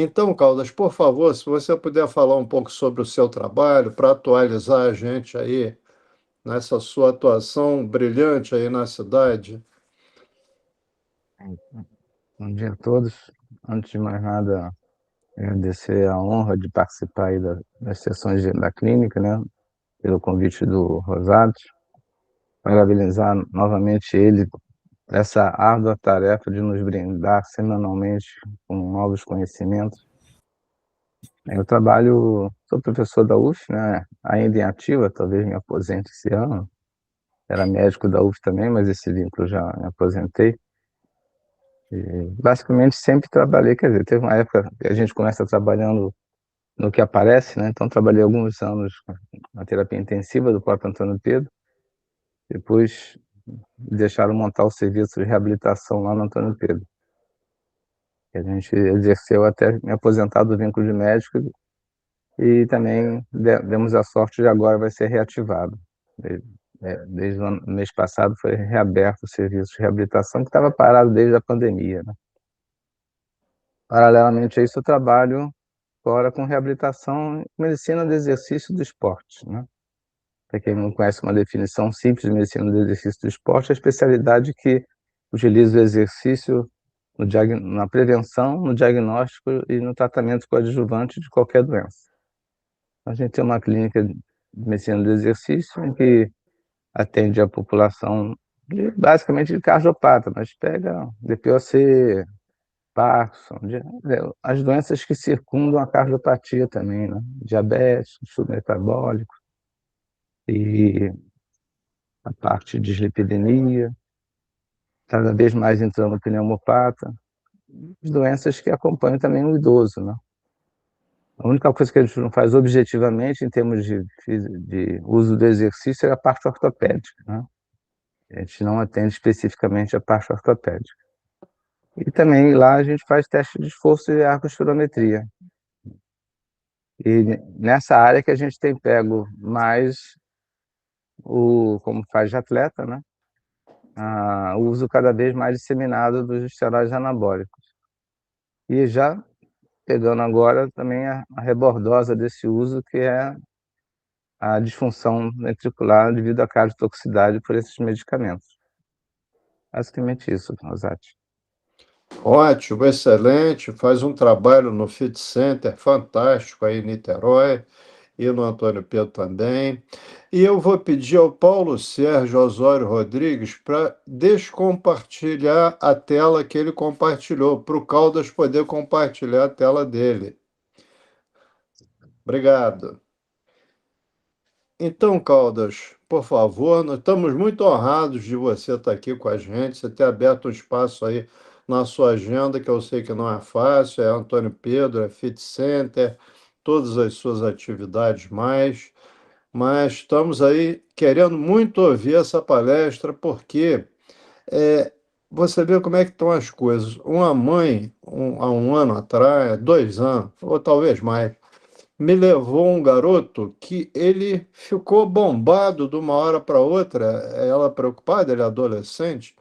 Então, Caldas, por favor, se você puder falar um pouco sobre o seu trabalho, para atualizar a gente aí nessa sua atuação brilhante aí na cidade. Bom dia a todos. Antes de mais nada, agradecer a honra de participar aí das sessões da clínica, né, pelo convite do Rosato. Parabenizar novamente ele por essa árdua tarefa de nos brindar semanalmente com novos conhecimentos. Eu trabalho, sou professor da UF, né, ainda em ativa, talvez me aposente esse ano. Era médico da UF também, mas esse vínculo já me aposentei. Basicamente sempre trabalhei, quer dizer, teve uma época que a gente começa trabalhando no que aparece, né? Então trabalhei alguns anos na terapia intensiva do próprio Antônio Pedro, depois me deixaram montar o serviço de reabilitação lá no Antônio Pedro, que a gente exerceu até me aposentar do vínculo de médico e também demos a sorte de agora vai ser reativado. Desde o mês passado foi reaberto o serviço de reabilitação que estava parado desde a pandemia, né? Paralelamente a isso, eu trabalho fora com reabilitação e medicina do exercício do esporte, né? Para quem não conhece uma definição simples de medicina do exercício do esporte, é a especialidade que utiliza o exercício na prevenção, no diagnóstico e no tratamento coadjuvante de qualquer doença. A gente tem uma clínica de medicina do exercício em que atende a população basicamente de cardiopata, mas pega DPOC, Parkinson, as doenças que circundam a cardiopatia também, né? Diabetes, distúrbio metabólico e a parte de dislipidemia, cada vez mais entrando pneumopata, as doenças que acompanham também o idoso, né? A única coisa que a gente não faz objetivamente em termos de uso do exercício é a parte ortopédica, né? A gente não atende especificamente a parte ortopédica. E também lá a gente faz teste de esforço e ergospirometria. E nessa área que a gente tem pego mais como faz de atleta, né? O uso cada vez mais disseminado dos esteroides anabólicos. E já pegando agora também a rebordosa desse uso, que é a disfunção ventricular devido à cardiotoxicidade por esses medicamentos. Basicamente isso, Rosati. Ótimo, excelente, faz um trabalho no Fit Center fantástico aí em Niterói e no Antônio Pedro também. E eu vou pedir ao Paulo Sérgio Osório Rodrigues para descompartilhar a tela que ele compartilhou, para o Caldas poder compartilhar a tela dele. Obrigado. Então, Caldas, por favor, nós estamos muito honrados de você estar aqui com a gente, você ter aberto um espaço aí na sua agenda, que eu sei que não é fácil, é Antônio Pedro, é Fit Center, todas as suas atividades mais, mas estamos aí querendo muito ouvir essa palestra, porque é, você vê como é que estão as coisas. Uma mãe, há um ano atrás, 2 anos, ou talvez mais, me levou um garoto que ele ficou bombado de uma hora para outra, ela preocupada, ele é adolescente,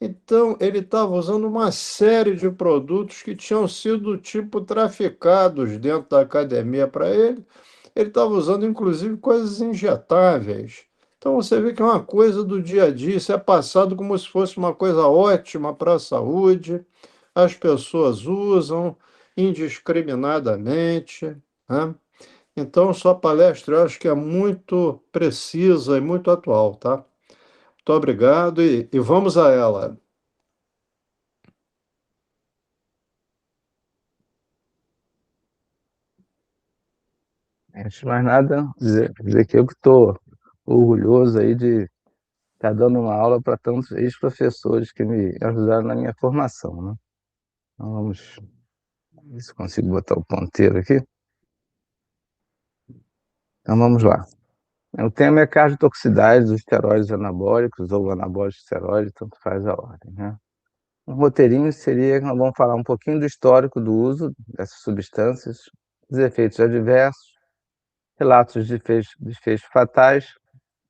então ele estava usando uma série de produtos que tinham sido tipo traficados dentro da academia para ele estava usando inclusive coisas injetáveis. Então você vê que é uma coisa do dia a dia, isso é passado como se fosse uma coisa ótima para a saúde, as pessoas usam indiscriminadamente, né? Então, sua palestra eu acho que é muito precisa e muito atual, tá? Muito obrigado e vamos a ela. Antes de mais nada, dizer que eu que estou orgulhoso aí de estar dando uma aula para tantos ex-professores que me ajudaram na minha formação, né? Então, vamos ver se consigo botar o ponteiro aqui. Então vamos lá. O tema é cardiotoxicidade dos esteroides anabólicos ou anabólicos esteroides, tanto faz a ordem, né? Um roteirinho seria que nós vamos falar um pouquinho do histórico do uso dessas substâncias, os efeitos adversos, relatos de desfechos fatais,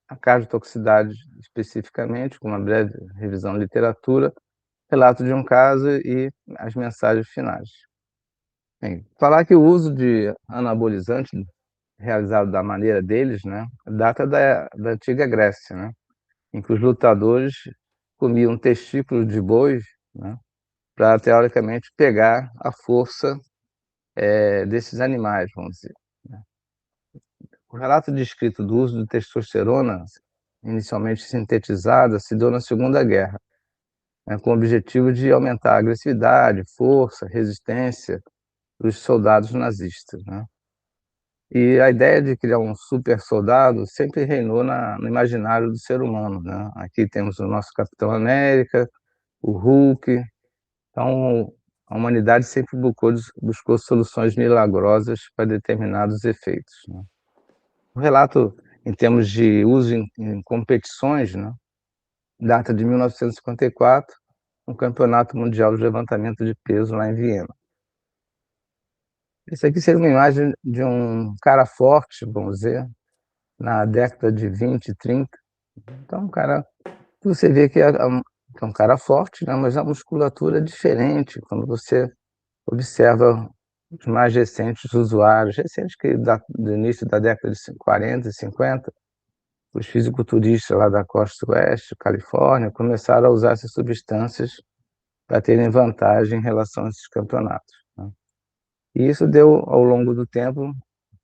a cardiotoxicidade especificamente, com uma breve revisão de literatura, relato de um caso e as mensagens finais. Bem, falar que o uso de anabolizantes realizado da maneira deles, né, data da antiga Grécia, né, em que os lutadores comiam testículos de bois, né, para teoricamente pegar a força desses animais, vamos dizer, né. O relato descrito do uso de testosterona, inicialmente sintetizada, se deu na Segunda Guerra, né, com o objetivo de aumentar a agressividade, força, resistência dos soldados nazistas, né? E a ideia de criar um super soldado sempre reinou no imaginário do ser humano, né? Aqui temos o nosso Capitão América, o Hulk. Então, a humanidade sempre buscou soluções milagrosas para determinados efeitos, né? O relato, em termos de uso em competições, né, data de 1954, um campeonato mundial de levantamento de peso lá em Viena. Isso aqui seria uma imagem de um cara forte, vamos dizer, na década de 20, 30. Então, um cara, você vê que é um cara forte, né? Mas a musculatura é diferente quando você observa os mais recentes usuários, recentes que do início da década de 40 e 50, os fisiculturistas lá da costa oeste, Califórnia, começaram a usar essas substâncias para terem vantagem em relação a esses campeonatos, né? E isso deu, ao longo do tempo,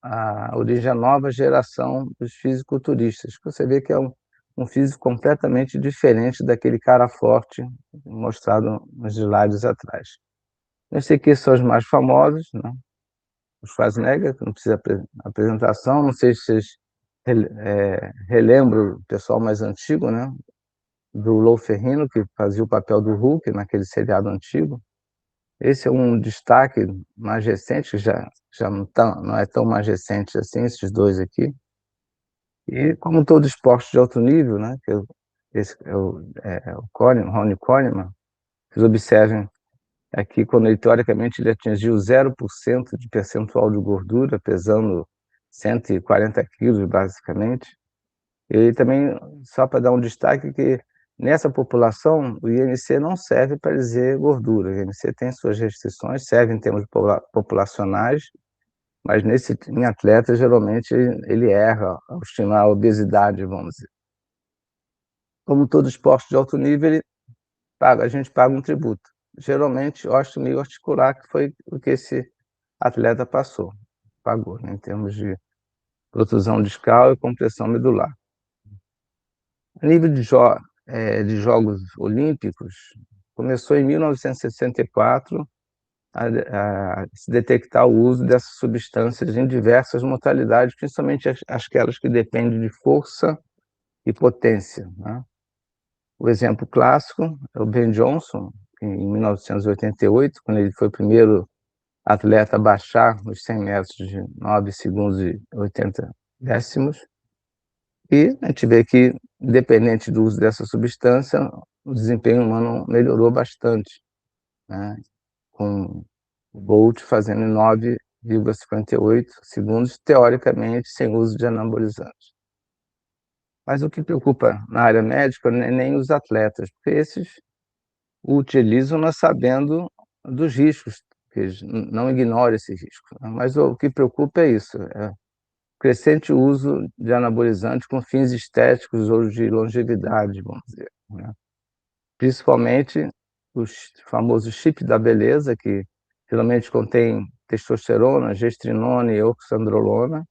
a origem à nova geração dos fisiculturistas, que você vê que é um físico completamente diferente daquele cara forte mostrado nos slides atrás. Esses aqui são os mais famosos, né? O Schwarzenegger, que não precisa apresentação, não sei se vocês relembram o pessoal mais antigo, né? Do Lou Ferrigno, que fazia o papel do Hulk naquele seriado antigo. Esse é um destaque mais recente, que já não é tão mais recente assim, esses dois aqui. E como todo esporte de alto nível, né, esse é o Ronnie Coleman, vocês observem aqui quando ele, teoricamente, ele atingiu 0% de percentual de gordura, pesando 140 quilos, basicamente. E também, só para dar um destaque, que nessa população, o IMC não serve para dizer gordura. O IMC tem suas restrições, serve em termos populacionais, mas em atleta, geralmente, ele erra ao estimar a obesidade, vamos dizer. Como todo esporte de alto nível, a gente paga um tributo. Geralmente, osteomiosarticular, que foi o que esse atleta pagou, né, em termos de protusão discal e compressão medular. A nível de Jogos Olímpicos, começou em 1964 a se detectar o uso dessas substâncias em diversas modalidades, principalmente aquelas que dependem de força e potência, né? O exemplo clássico é o Ben Johnson, em 1988, quando ele foi o primeiro atleta a baixar os 100 metros de 9 segundos e 80 décimos. E a gente vê que, independente do uso dessa substância, o desempenho humano melhorou bastante, né? Com o Bolt fazendo 9,58 segundos, teoricamente, sem uso de anabolizantes. Mas o que preocupa na área médica não é nem os atletas, porque esses o utilizam nós sabendo dos riscos, que eles não ignoram esses riscos, né? Mas o que preocupa é isso, é o crescente uso de anabolizantes com fins estéticos ou de longevidade, vamos dizer, né? Principalmente os famosos chips da beleza, que geralmente contém testosterona, gestrinona e oxandrolona,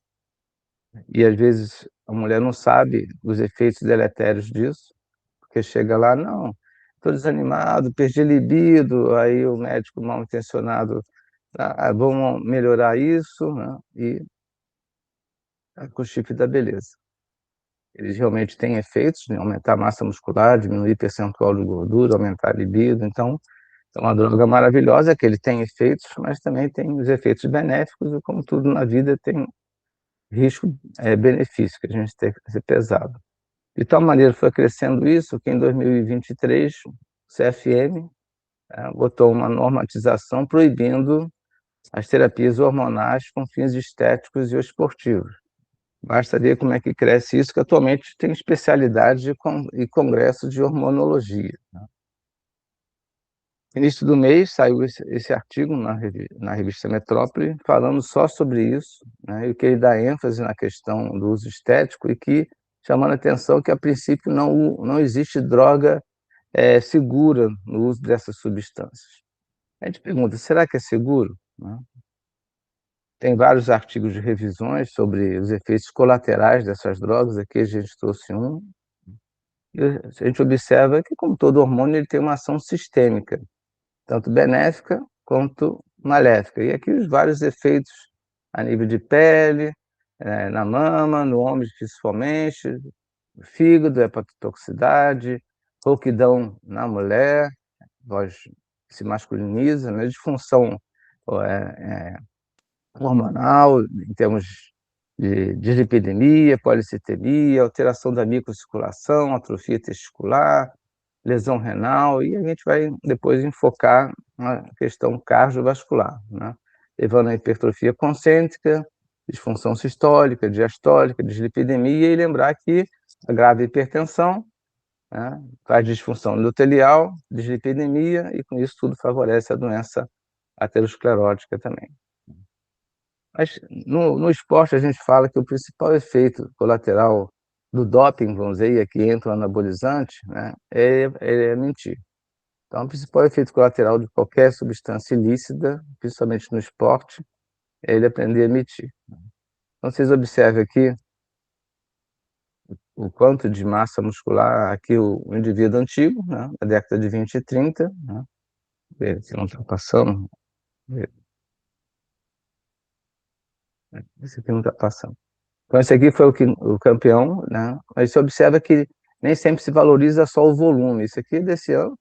e às vezes a mulher não sabe os efeitos deletérios disso, porque chega lá, não, estou desanimado, perdi libido, aí o médico mal intencionado, vamos melhorar isso, né? E com o chip da beleza. Eles realmente têm efeitos de aumentar a massa muscular, diminuir percentual de gordura, aumentar a libido, então é uma droga maravilhosa que ele tem efeitos, mas também tem os efeitos benéficos, e como tudo na vida tem risco, benefício, que a gente tem que ser pesado. De tal maneira foi crescendo isso que em 2023 o CFM botou uma normatização proibindo as terapias hormonais com fins estéticos e esportivos. Basta ver como é que cresce isso, que atualmente tem especialidade e congresso de hormonologia, né? início do mês saiu esse artigo na revista Metrópole, falando só sobre isso, né, e que ele dá ênfase na questão do uso estético e que, chamando a atenção que, a princípio, não existe droga segura no uso dessas substâncias. A gente pergunta, será que é seguro? Né? Tem vários artigos de revisões sobre os efeitos colaterais dessas drogas, aqui a gente trouxe um, e a gente observa que, como todo hormônio, ele tem uma ação sistêmica, tanto benéfica quanto maléfica. E aqui os vários efeitos a nível de pele, na mama, no homem principalmente, fígado, hepatotoxicidade, rouquidão na mulher, voz se masculiniza, né, disfunção é, hormonal, em termos de dislipidemia, policitemia, alteração da microcirculação, atrofia testicular, lesão renal, e a gente vai depois enfocar na questão cardiovascular, né? Levando a hipertrofia concêntrica, disfunção sistólica, diastólica, dislipidemia, e lembrar que a grave hipertensão, né, faz disfunção endotelial, dislipidemia, e com isso tudo favorece a doença aterosclerótica também. Mas no esporte a gente fala que o principal efeito colateral do doping, vamos dizer, e aqui entra o anabolizante, né, é mentir. Então, o principal efeito colateral de qualquer substância ilícita, principalmente no esporte, é ele aprender a mentir. Então, vocês observem aqui o quanto de massa muscular aqui o indivíduo antigo, né, na década de 20 e 30, né, se não está passando, esse aqui não está passando. Então, esse aqui foi o campeão, né, mas você observa que nem sempre se valoriza só o volume. Isso aqui é desse ano,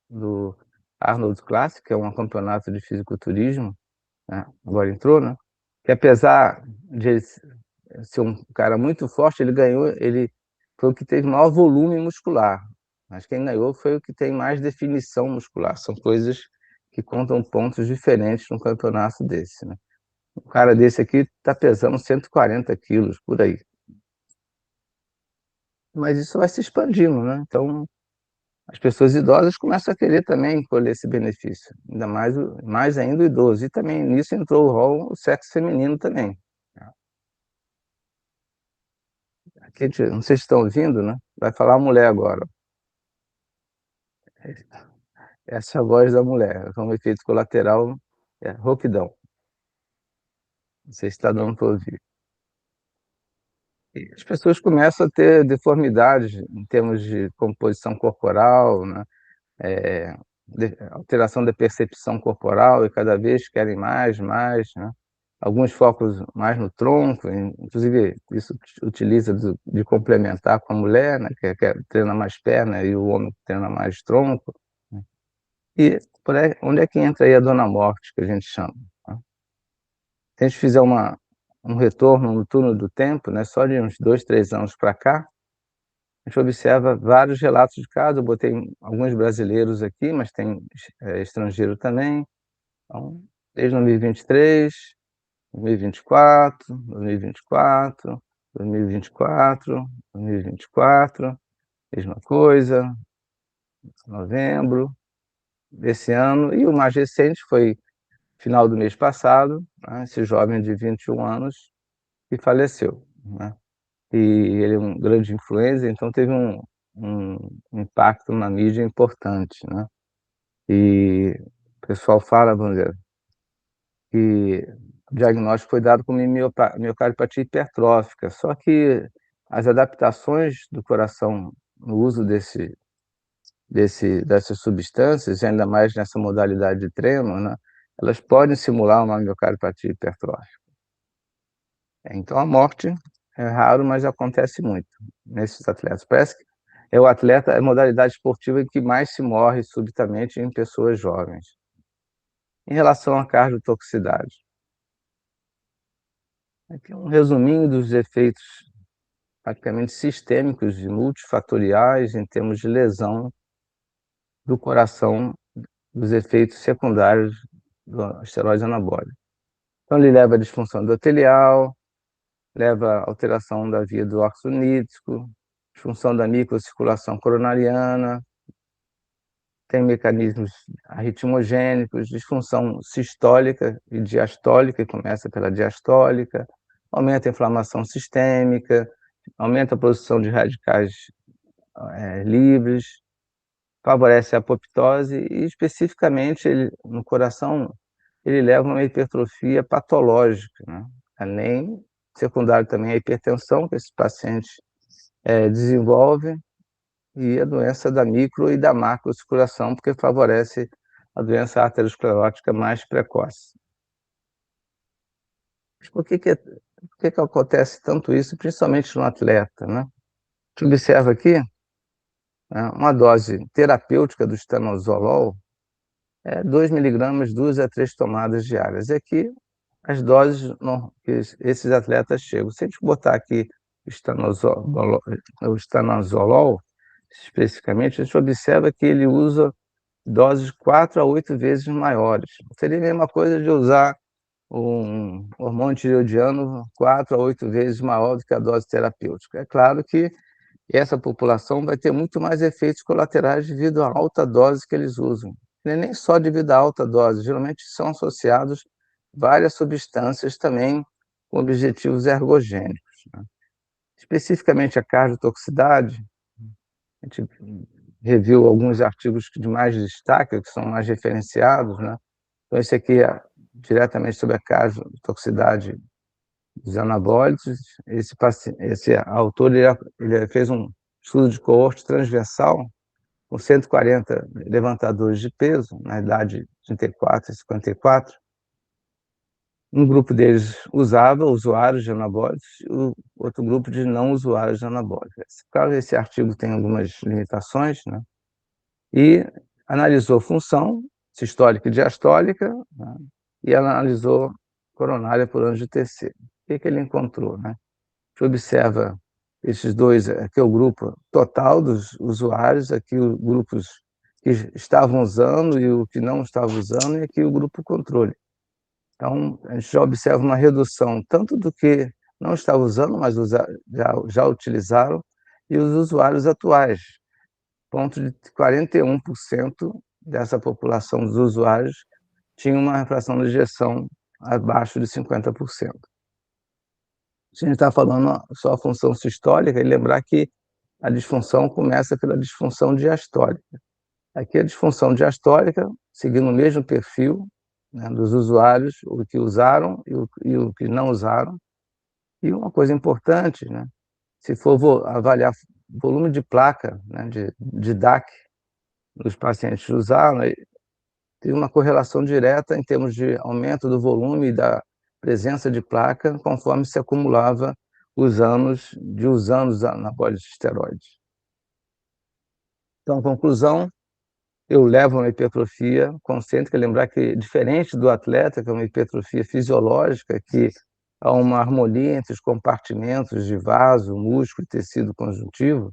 do Arnold Classic, que é um campeonato de fisiculturismo, né, agora entrou, né, que apesar de ele ser um cara muito forte, ele foi o que teve maior volume muscular, mas quem ganhou foi o que tem mais definição muscular. São coisas que contam pontos diferentes num campeonato desse, né. Um cara desse aqui está pesando 140 quilos, por aí. Mas isso vai se expandindo, né, então as pessoas idosas começam a querer também colher esse benefício, ainda mais ainda o idoso, e também nisso entrou o rol o sexo feminino também. Aqui, não sei se estão ouvindo, né? Vai falar a mulher agora. Essa é a voz da mulher, como efeito colateral, é rouquidão. Não sei se está dando para ouvir. E as pessoas começam a ter deformidades em termos de composição corporal, né? Alteração da percepção corporal, e cada vez querem mais, né? Alguns focos mais no tronco, inclusive isso utiliza de complementar com a mulher, né? Que treina mais perna e o homem treina mais tronco, né? E por aí, onde é que entra aí a dona morte, que a gente chama, né? Se a gente fizer um retorno no túnel do tempo, né, só de uns 2, 3 anos para cá, a gente observa vários relatos de casos. Eu botei alguns brasileiros aqui, mas tem estrangeiro também. Então, desde 2023, 2024, 2024, 2024, 2024, mesma coisa, novembro desse ano, e o mais recente foi final do mês passado, né, esse jovem de 21 anos que faleceu, né? E ele é um grande influencer, então teve um impacto na mídia importante, né? E o pessoal fala, vamos dizer, que o diagnóstico foi dado como miocardiopatia hipertrófica, só que as adaptações do coração no uso dessas substâncias, e ainda mais nessa modalidade de treino, né, elas podem simular uma miocardiopatia hipertrófica. Então a morte é raro, mas acontece muito nesses atletas. Parece que é o atleta, é a modalidade esportiva em que mais se morre subitamente em pessoas jovens. Em relação à cardiotoxicidade, aqui é um resuminho dos efeitos praticamente sistêmicos e multifatoriais em termos de lesão do coração, dos efeitos secundários do esteroide anabólico. Então ele leva a disfunção endotelial, leva a alteração da via do óxido nítrico, disfunção da microcirculação coronariana, tem mecanismos arritmogênicos, disfunção sistólica e diastólica, que começa pela diastólica, aumenta a inflamação sistêmica, aumenta a produção de radicais livres, favorece a apoptose e, especificamente, no coração, ele leva a uma hipertrofia patológica, né? Além, secundário também, a hipertensão que esses pacientes desenvolvem e a doença da micro e da macrocirculação, porque favorece a doença aterosclerótica mais precoce. Mas por que acontece tanto isso, principalmente no atleta, né? A gente observa aqui, né, uma dose terapêutica do estanozolol 2 miligramas, 2 a 3 tomadas diárias. E aqui, as doses que esses atletas chegam. Se a gente botar aqui o estanozolol, especificamente, a gente observa que ele usa doses 4 a 8 vezes maiores. Seria a mesma coisa de usar um hormônio tireoidiano 4 a 8 vezes maior do que a dose terapêutica. É claro que essa população vai ter muito mais efeitos colaterais devido à alta dose que eles usam. Não é nem só devido à alta dose, geralmente são associados várias substâncias também com objetivos ergogênicos, né? Especificamente a cardiotoxicidade, a gente reviu alguns artigos de mais destaque, que são mais referenciados, né? Então, esse aqui é diretamente sobre a cardiotoxicidade dos anabólicos. Esse autor ele fez um estudo de coorte transversal com 140 levantadores de peso, na idade de 34 e 54. Um grupo deles usava usuários de anabólicos e o outro grupo de não usuários de anabólicos. Claro, esse artigo tem algumas limitações, né? E analisou função sistólica e diastólica, né? E analisou coronária por ano de TC. O que ele encontrou, né? A gente observa esses dois, aqui é o grupo total dos usuários, aqui os grupos que estavam usando e o que não estava usando, e aqui o grupo controle. Então, a gente já observa uma redução tanto do que não estava usando, mas já utilizaram, e os usuários atuais, ponto de 41% dessa população dos usuários tinha uma fração de ejeção abaixo de 50%. Se a gente está falando só a função sistólica, e lembrar que a disfunção começa pela disfunção diastólica. Aqui a disfunção diastólica, seguindo o mesmo perfil, né, dos usuários, o que usaram e o que não usaram. E uma coisa importante, né, se for avaliar volume de placa, né, de DAC nos pacientes que usaram, tem uma correlação direta em termos de aumento do volume e da presença de placa conforme se acumulava os anos anabólicos de esteroides. Então, a conclusão, eu levo uma hipertrofia concêntrica, lembrar que, diferente do atleta, que é uma hipertrofia fisiológica, que há uma harmonia entre os compartimentos de vaso, músculo e tecido conjuntivo,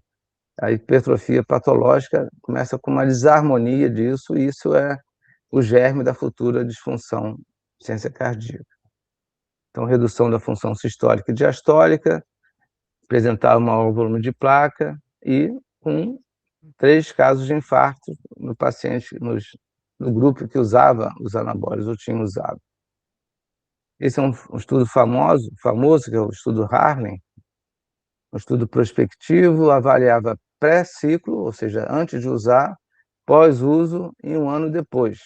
a hipertrofia patológica começa com uma desarmonia disso, e isso é o germe da futura disfunção de insuficiência cardíaca. Então, redução da função sistólica e diastólica, apresentar um maior volume de placa e com 3 casos de infarto no paciente, no grupo que usava os anabólicos ou tinha usado. Esse é um estudo famoso, que é o estudo Harlem, um estudo prospectivo, avaliava pré-ciclo, ou seja, antes de usar, pós-uso e 1 ano depois.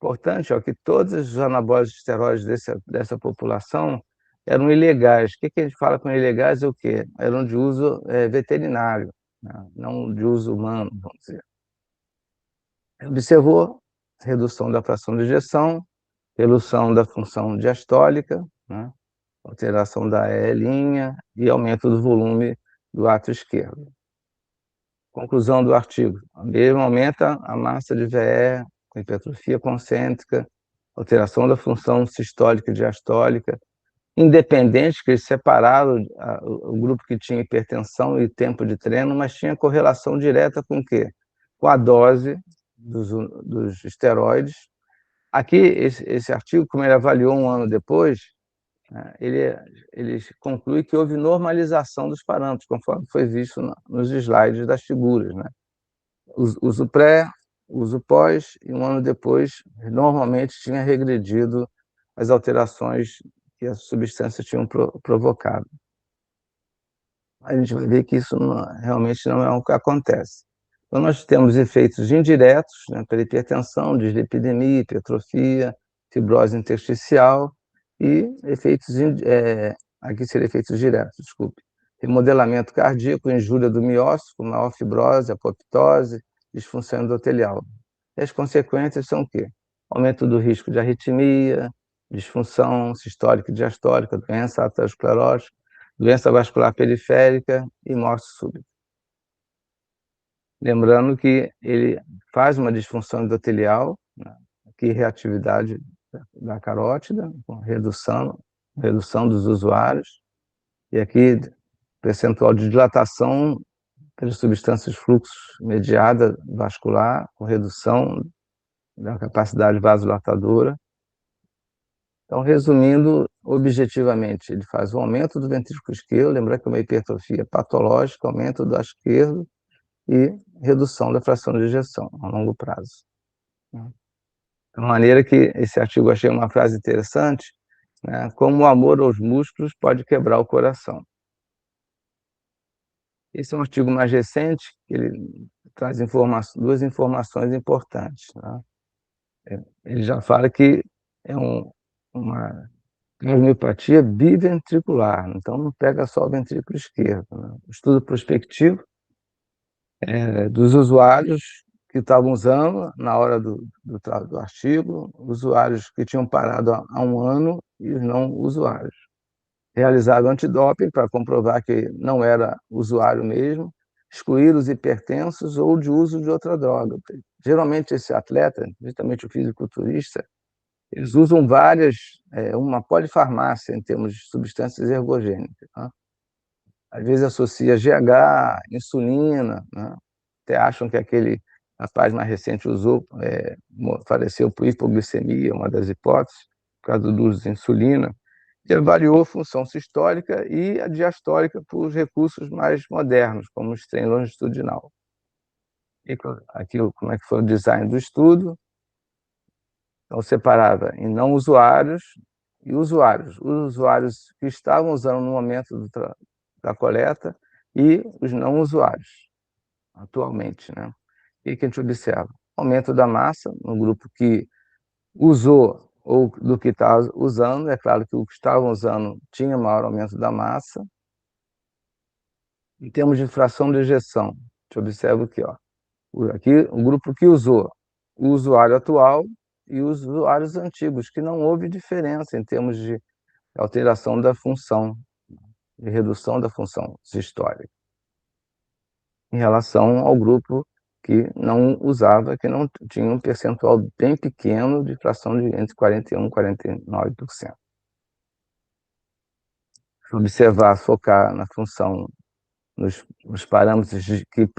Importante, que todos os anabólicos de esteroides dessa população eram ilegais. O que a gente fala com ilegais é o quê? Eram de uso veterinário, né? Não de uso humano, vamos dizer. Observou redução da fração de ejeção, redução da função diastólica, né? Alteração da E' e aumento do volume do átrio esquerdo. Conclusão do artigo: mesmo aumenta a massa de VE, com hipertrofia concêntrica, alteração da função sistólica e diastólica, independente que eles separaram o grupo que tinha hipertensão e tempo de treino, mas tinha correlação direta com o quê? Com a dose dos esteroides. Aqui, esse artigo, como ele avaliou 1 ano depois, né, ele conclui que houve normalização dos parâmetros, conforme foi visto nos slides das figuras, né? Uso pré, uso pós, e um ano depois, normalmente tinha regredido as alterações que as substâncias tinham provocado. A gente vai ver que isso realmente não é o que acontece. Então, nós temos efeitos indiretos, né, pela hipertensão, dislipidemia, hipertrofia, fibrose intersticial, e efeitos, aqui seriam efeitos diretos, desculpe, remodelamento cardíaco, injúria do miócito, maior fibrose, apoptose, disfunção endotelial. E as consequências são o quê? Aumento do risco de arritmia, disfunção sistólica e diastólica, doença aterosclerótica, doença vascular periférica e morte súbita. Lembrando que ele faz uma disfunção endotelial, né, aqui reatividade da carótida, com redução dos usuários, e aqui percentual de dilatação pelas substâncias fluxo mediada vascular, com redução da capacidade vasodilatadora. Então, resumindo, objetivamente, ele faz o aumento do ventrículo esquerdo, lembrando que é uma hipertrofia patológica, aumento do esquerdo e redução da fração de ejeção a longo prazo. De maneira que esse artigo eu achei uma frase interessante, né? Como o amor aos músculos pode quebrar o coração. Esse é um artigo mais recente, que ele traz duas informações importantes. Né? Ele já fala que é uma cardiomiopatia biventricular, então não pega só o ventrículo esquerdo. Né? Estudo prospectivo dos usuários que estavam usando na hora do artigo, usuários que tinham parado há um ano e os não usuários. Realizaram antidoping para comprovar que não era usuário mesmo, excluir os hipertensos ou de uso de outra droga. Geralmente esse atleta, principalmente o fisiculturista, eles usam uma polifarmácia em termos de substâncias ergogênicas. Né? Às vezes associa GH, insulina, né? Até acham que aquele rapaz mais recente faleceu por hipoglicemia, uma das hipóteses, por causa do uso de insulina, que avaliou a função sistólica e a diastólica por recursos mais modernos, como o strain longitudinal. E aqui, como é que foi o design do estudo? Então, separava em não usuários e usuários. Os usuários que estavam usando no momento da coleta e os não usuários, atualmente. Né? O que a gente observa? Aumento da massa no grupo que usou ou do que está usando. É claro que o que estavam usando tinha maior aumento da massa. Em termos de fração de ejeção, a gente observa aqui, ó, aqui o grupo que usou, o usuário atual e os usuários antigos, que não houve diferença em termos de alteração da função, de redução da função sistólica, em relação ao grupo que não usava, que não tinha um percentual bem pequeno de fração de entre 41% e 49%. Observar, focar na função, nos parâmetros que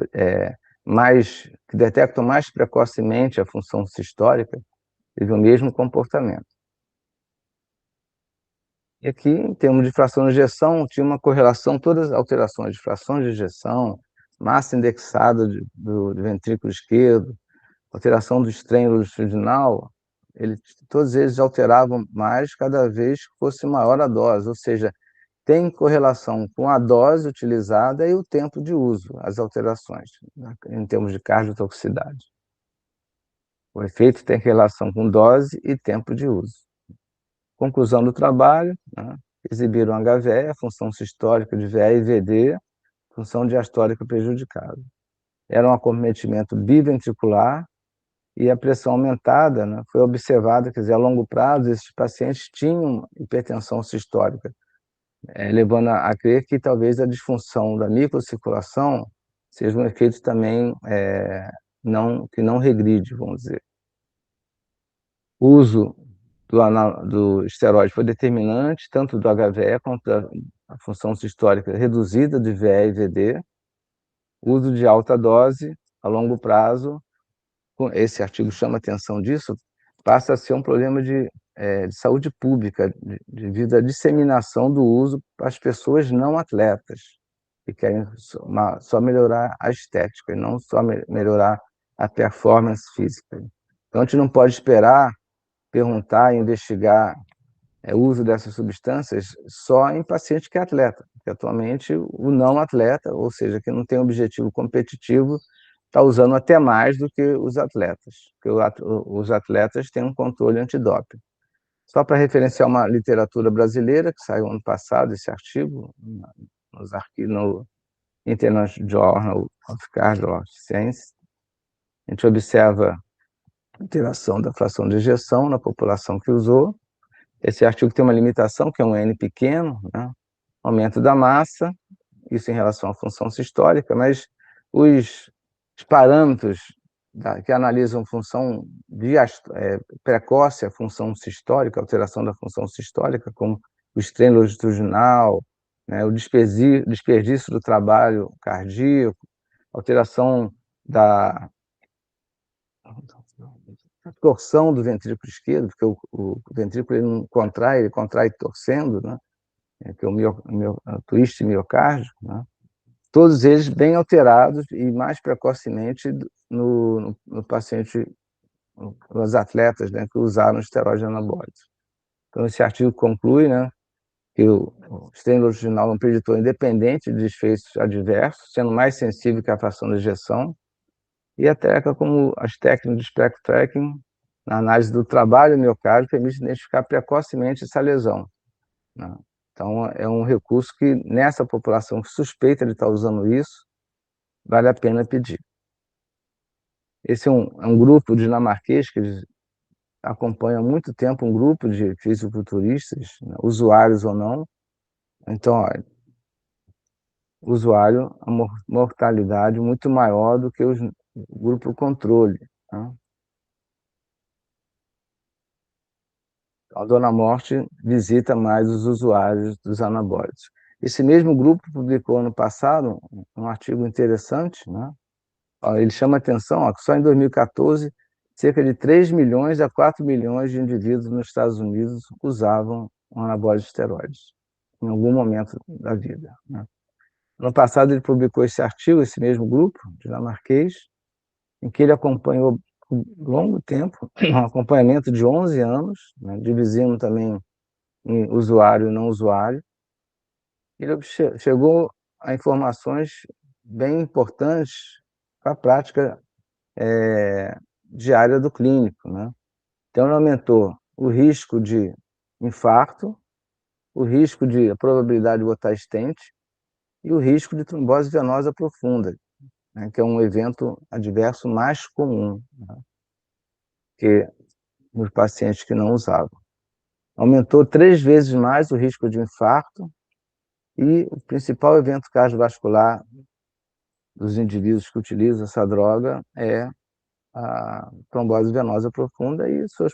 detectam mais precocemente a função sistólica, teve o mesmo comportamento. E aqui, em termos de fração de ejeção, tinha uma correlação, todas as alterações de fração de ejeção, massa indexada do ventrículo esquerdo, alteração do strain longitudinal, todos eles alteravam mais cada vez que fosse maior a dose, ou seja, tem correlação com a dose utilizada e o tempo de uso, as alterações, né, em termos de cardiotoxicidade. O efeito tem relação com dose e tempo de uso. Conclusão do trabalho, né, exibiram HVE, a função sistólica de VE e VD, função diastólica prejudicada. Era um acometimento biventricular e a pressão aumentada, né, foi observada, quer dizer, a longo prazo, esses pacientes tinham hipertensão sistólica, levando a crer que talvez a disfunção da microcirculação seja um efeito também que não regride, vamos dizer. O uso do esteroide foi determinante, tanto do HVE quanto da função sistólica reduzida de VE e VD. O uso de alta dose, a longo prazo, esse artigo chama atenção disso, passa a ser um problema de saúde pública, devido à disseminação do uso para as pessoas não atletas, que querem só melhorar a estética, e não só melhorar a performance física. Então, a gente não pode esperar, perguntar, investigar o uso dessas substâncias só em paciente que é atleta, porque atualmente o não atleta, ou seja, que não tem objetivo competitivo, está usando até mais do que os atletas, porque os atletas têm um controle antidoping. Só para referenciar uma literatura brasileira, que saiu ano passado, esse artigo, no International Journal of Cardiology Science, a gente observa a alteração da fração de ejeção na população que usou. Esse artigo tem uma limitação, que é um N pequeno, né? Aumento da massa, isso em relação à função sistólica, mas os parâmetros que analisam função precoce, a função sistólica, alteração da função sistólica, como o estresse longitudinal, né, o desperdício do trabalho cardíaco, alteração da torção do ventrículo esquerdo, porque o ventrículo ele não contrai, ele contrai torcendo, né, que é o twist miocárdico, né, todos eles bem alterados e mais precocemente no paciente, nos atletas, né, que usaram esteroides anabólicos. Então, esse artigo conclui, né, que o estresse longitudinal é um preditor independente de desfechos adversos, sendo mais sensível que a fração de ejeção, e a técnica, como as técnicas de spectrum tracking, na análise do trabalho miocárdio, permite identificar precocemente essa lesão, né? Então, é um recurso que, nessa população que suspeita de estar usando isso, vale a pena pedir. Esse é um grupo dinamarquês que eles acompanham há muito tempo, um grupo de fisiculturistas, né, usuários ou não. Então, olha, usuário, a mortalidade muito maior do que o grupo controle, né? A Dona Morte visita mais os usuários dos anabólicos. Esse mesmo grupo publicou ano passado um artigo interessante, né? Ele chama a atenção, que só em 2014, cerca de 3 milhões a 4 milhões de indivíduos nos Estados Unidos usavam um anabólico de esteroides, em algum momento da vida, né? No passado, ele publicou esse artigo, esse mesmo grupo dinamarquês, em que ele acompanhou por longo tempo, um acompanhamento de 11 anos, né, dividindo também em usuário e não usuário. Ele chegou a informações bem importantes para a prática diária do clínico, né? Então, ele aumentou o risco de infarto, o risco de a probabilidade de botar estente e o risco de trombose venosa profunda, né, que é um evento adverso mais comum, né, que nos pacientes que não usavam. Aumentou 3 vezes mais o risco de infarto e o principal evento cardiovascular dos indivíduos que utilizam essa droga é a trombose venosa profunda e sua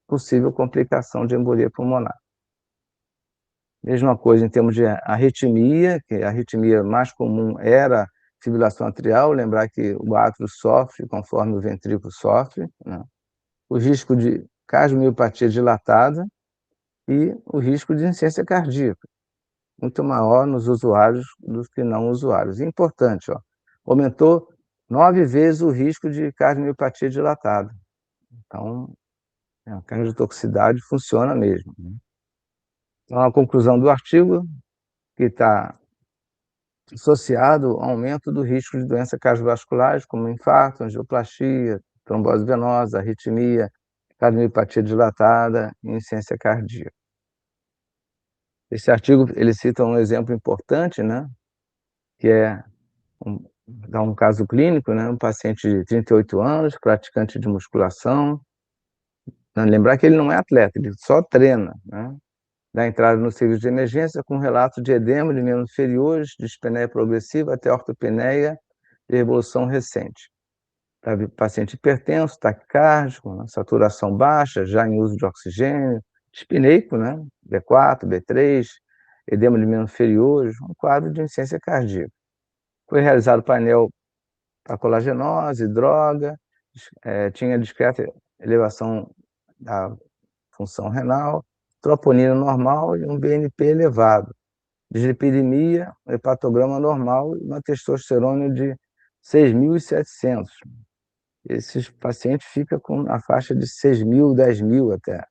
possível complicação de embolia pulmonar. Mesma coisa em termos de arritmia, que a arritmia mais comum era fibrilação atrial, lembrar que o átrio sofre conforme o ventrículo sofre, né? O risco de cardiomiopatia dilatada e o risco de insuficiência cardíaca, muito maior nos usuários do que não usuários. E importante, aumentou 9 vezes o risco de cardiomiopatia dilatada. Então, a cardiotoxicidade funciona mesmo, né? Então, a conclusão do artigo, que está associado ao aumento do risco de doenças cardiovasculares, como infarto, angioplastia, trombose venosa, arritmia, cardiomiopatia dilatada e insuficiência cardíaca. Esse artigo ele cita um exemplo importante, né, que é dá um caso clínico, né, um paciente de 38 anos, praticante de musculação. Lembrar que ele não é atleta, ele só treina, né, da entrada no serviço de emergência com relato de edema de membros inferiores, dispneia progressiva até ortopneia e evolução recente. Paciente hipertenso, taquicárdico, né, saturação baixa, já em uso de oxigênio, dispneico, né, B4, B3, edema de membros inferiores, um quadro de insuficiência cardíaca. Foi realizado painel para colagenose, droga, tinha discreta elevação da função renal, troponina normal e um BNP elevado, dislipidemia, hepatograma normal e uma testosterona de 6.700. esses pacientes ficam com a faixa de 6.000, 10.000 até.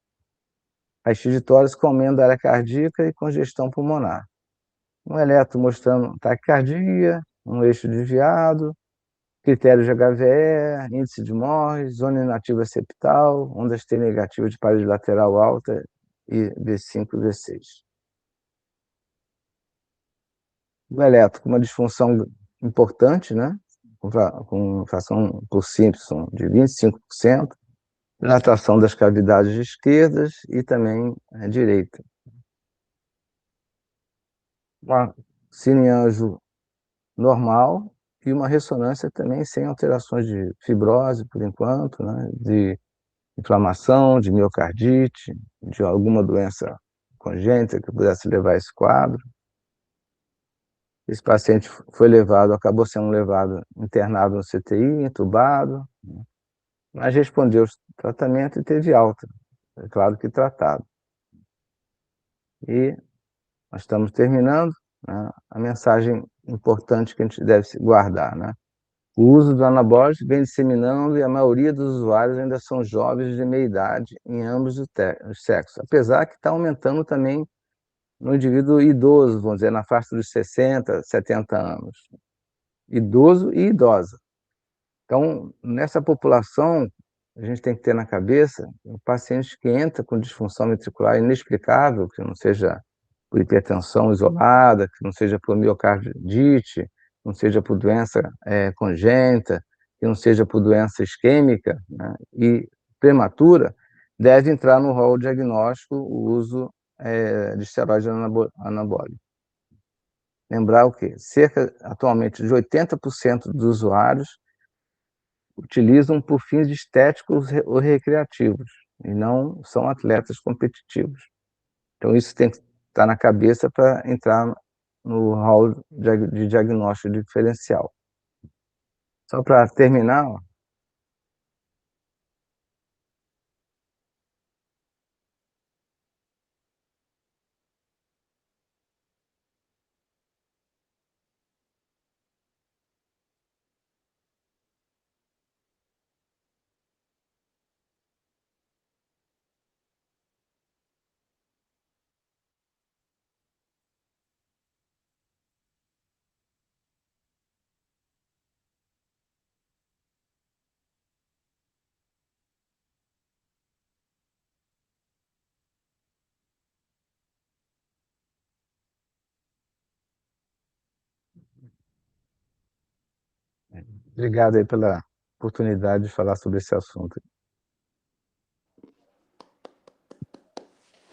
Raio-x de tórax com aumento da área cardíaca e congestão pulmonar. Um eletro mostrando taquicardia, um eixo desviado, critérios de HVE, índice de Morris, zona inativa septal, ondas T negativas de parede lateral alta e V5 e V6. O eletro com uma disfunção importante, né? Com fração por Simpson de 25%, dilatação das cavidades esquerdas e também a direita. Uma cineanjo normal e uma ressonância também sem alterações de fibrose, por enquanto, né? De inflamação, de miocardite, de alguma doença congênita que pudesse levar a esse quadro. Esse paciente foi levado, acabou sendo levado, internado no CTI, entubado, mas respondeu ao tratamento e teve alta, é claro que tratado. E nós estamos terminando, né, a mensagem importante que a gente deve guardar, né? O uso do anabólico vem disseminando e a maioria dos usuários ainda são jovens de meia idade em ambos os sexos, apesar que está aumentando também no indivíduo idoso, vamos dizer, na faixa dos 60, 70 anos. Idoso e idosa. Então, nessa população, a gente tem que ter na cabeça pacientes que entram com disfunção ventricular inexplicável, que não seja por hipertensão isolada, que não seja por miocardite, não seja por doença congênita, que não seja por doença isquêmica, né, e prematura, deve entrar no rol diagnóstico o uso de esteroide anabólico. Lembrar o quê? Atualmente, de 80% dos usuários utilizam por fins estéticos ou recreativos, e não são atletas competitivos. Então, isso tem que estar na cabeça para entrar no rol de diagnóstico diferencial. Só para terminar, ó. Obrigado aí pela oportunidade de falar sobre esse assunto.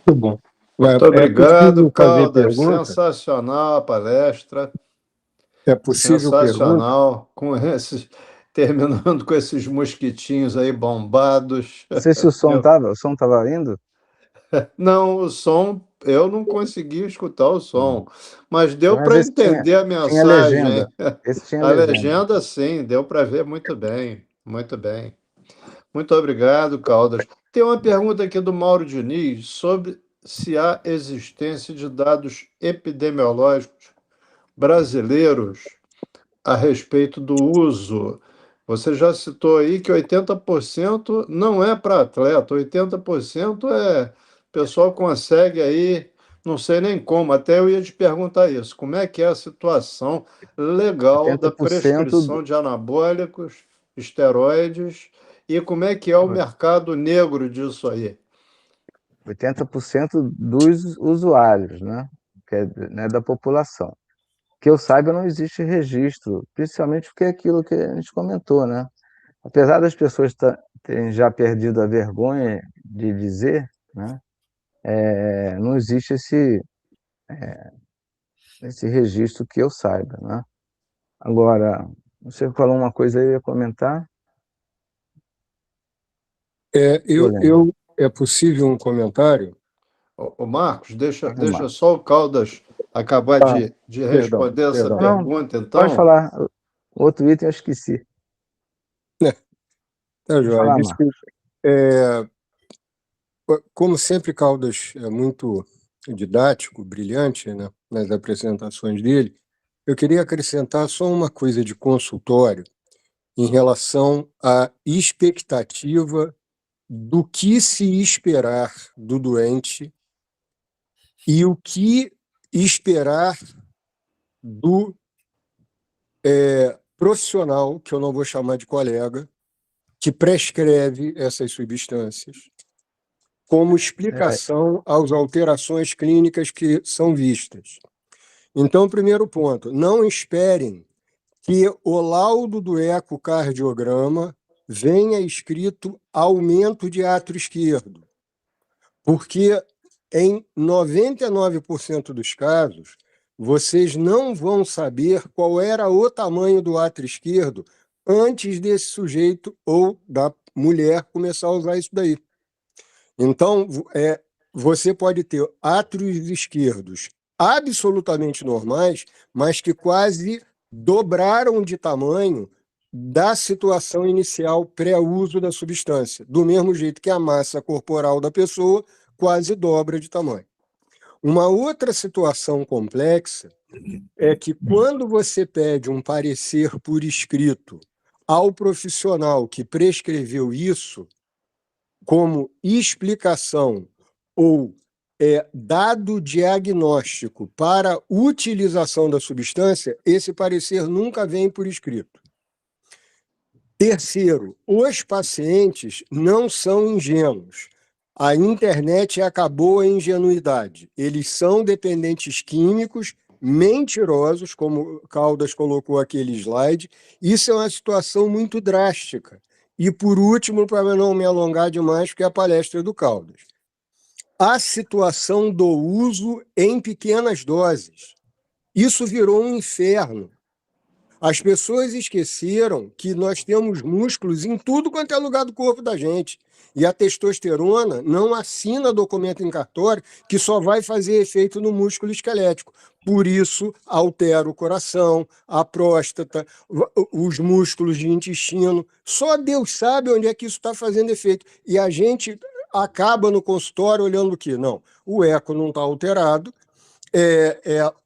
Muito bom. Muito É obrigado, possível fazer Caldas. pergunta? Sensacional a palestra. É possível pergunta? Sensacional. Com esses, terminando com esses mosquitinhos aí bombados. Não sei se o som estava indo? Não, o som, eu não consegui escutar o som, mas deu Mas para esse entender a tinha legenda. mensagem. Esse tinha A legenda. legenda, sim, deu para ver muito bem, muito bem. Muito obrigado, Caldas. Tem uma pergunta aqui do Mauro Diniz sobre se há existência de dados epidemiológicos brasileiros a respeito do uso. Você já citou aí que 80% não é para atleta, 80% o pessoal consegue aí, não sei nem como, até eu ia te perguntar isso, como é que é a situação legal da 80%, prescrição de anabólicos, esteroides, e como é que é o mercado negro disso aí? 80% dos usuários, né? Que é, né, da população. Que eu saiba, não existe registro, principalmente porque é aquilo que a gente comentou, né? Apesar das pessoas terem já perdido a vergonha de dizer, né? Não existe esse registro que eu saiba, né? Agora, você falou uma coisa aí, eu ia comentar, eu lembro. É possível um comentário? Ô, Marcos, Vai deixa lá. só o Caldas acabar Ah, de perdão, responder essa perdão. Não, pergunta, pode então. falar. Outro item eu esqueci. Tá, Pode joia. falar, Marco. Desculpa. É, como sempre, Caldas é muito didático, brilhante, né, nas apresentações dele, eu queria acrescentar só uma coisa de consultório, em relação à expectativa do que se esperar do doente e o que esperar do profissional, que eu não vou chamar de colega, que prescreve essas substâncias, como explicação às alterações clínicas que são vistas. Então, primeiro ponto, não esperem que o laudo do ecocardiograma venha escrito aumento de átrio esquerdo, porque em 99% dos casos, vocês não vão saber qual era o tamanho do átrio esquerdo antes desse sujeito ou da mulher começar a usar isso daí. Então, você pode ter átrios esquerdos absolutamente normais, mas que quase dobraram de tamanho da situação inicial pré-uso da substância, do mesmo jeito que a massa corporal da pessoa quase dobra de tamanho. Uma outra situação complexa é que quando você pede um parecer por escrito ao profissional que prescreveu isso, como explicação ou dado diagnóstico para utilização da substância, esse parecer nunca vem por escrito. Terceiro, os pacientes não são ingênuos. A internet acabou a ingenuidade. Eles são dependentes químicos, mentirosos, como Caldas colocou aquele slide. Isso é uma situação muito drástica. E, por último, para não me alongar demais, porque é a palestra do Caldas, a situação do uso em pequenas doses. Isso virou um inferno. As pessoas esqueceram que nós temos músculos em tudo quanto é lugar do corpo da gente. E a testosterona não assina documento em cartório que só vai fazer efeito no músculo esquelético. Por isso, altera o coração, a próstata, os músculos de intestino. Só Deus sabe onde é que isso está fazendo efeito. E a gente acaba no consultório olhando o quê? Não, o eco não está alterado,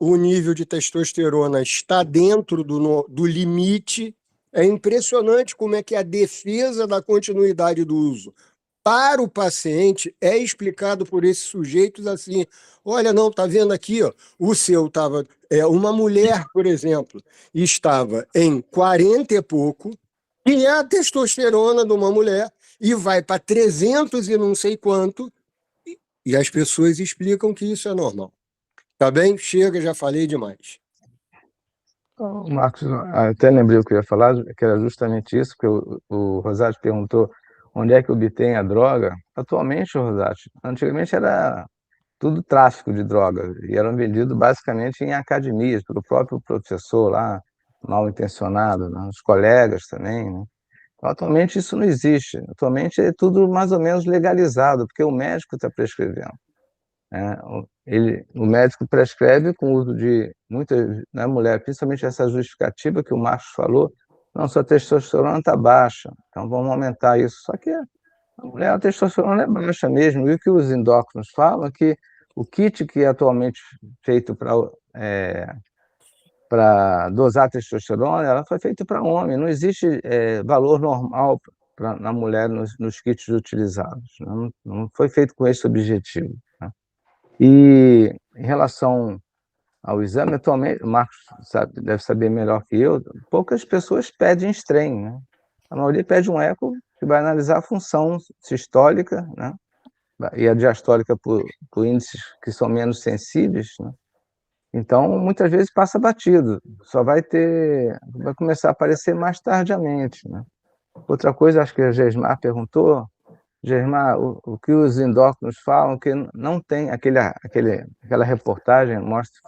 o nível de testosterona está dentro do limite. É impressionante como é que a defesa da continuidade do uso para o paciente é explicado por esses sujeitos assim: olha, não, está vendo aqui, ó, o seu estava... uma mulher, por exemplo, estava em 40 e pouco, e é a testosterona de uma mulher, e vai para 300 e não sei quanto, e as pessoas explicam que isso é normal. Tá bem? Chega, já falei demais. Marcos, até lembrei o que eu ia falar, que era justamente isso, que o Rosati perguntou onde é que obtém a droga. Atualmente, Rosati, antigamente era tudo tráfico de drogas, e eram vendidos basicamente em academias, pelo próprio professor lá, mal intencionado, né? Os colegas também, né? Então, atualmente isso não existe, atualmente é tudo mais ou menos legalizado, porque o médico está prescrevendo. O médico prescreve com o uso de muitas, né, mulher, principalmente essa justificativa que o Marcos falou: não, sua testosterona está baixa, então vamos aumentar isso. Só que a mulher, a testosterona é baixa mesmo, e o que os endócrinos falam é que o kit que é atualmente feito para dosar a testosterona, ela foi feita para homem, não existe valor normal na mulher nos kits utilizados, não foi feito com esse objetivo, né? E em relação ao exame, atualmente, o Marcos deve saber melhor que eu, poucas pessoas pedem strain, né? A maioria pede um eco que vai analisar a função sistólica, né? E a diastólica por índices que são menos sensíveis, né? Então, muitas vezes passa batido, vai começar a aparecer mais tardiamente, né? Outra coisa, acho que a Gesmar perguntou, Germar, o que os endócrinos falam, que não tem aquela reportagem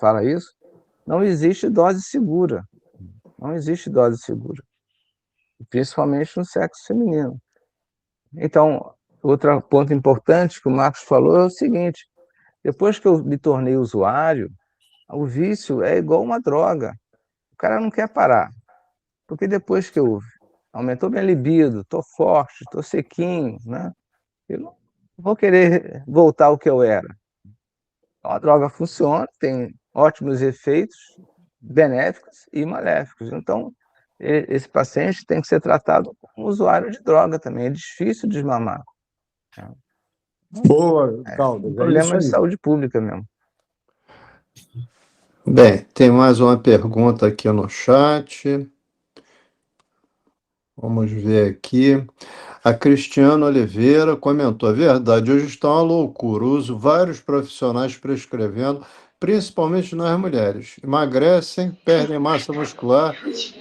fala isso, não existe dose segura, não existe dose segura, principalmente no sexo feminino. Então, outro ponto importante que o Marcos falou é o seguinte: depois que eu me tornei usuário, o vício é igual uma droga, o cara não quer parar, porque depois que eu aumentou minha libido, estou forte, estou sequinho, né? Eu não vou querer voltar ao que eu era. Então, a droga funciona, tem ótimos efeitos benéficos e maléficos. Então, esse paciente tem que ser tratado como usuário de droga também, é difícil desmamar. Boa, É um Caldas, é isso problema de aí. saúde pública mesmo. Bem, tem mais uma pergunta aqui no chat. Vamos ver aqui. A Cristiana Oliveira comentou: verdade, hoje está uma loucura. Uso vários profissionais prescrevendo, principalmente nas mulheres. Emagrecem, perdem massa muscular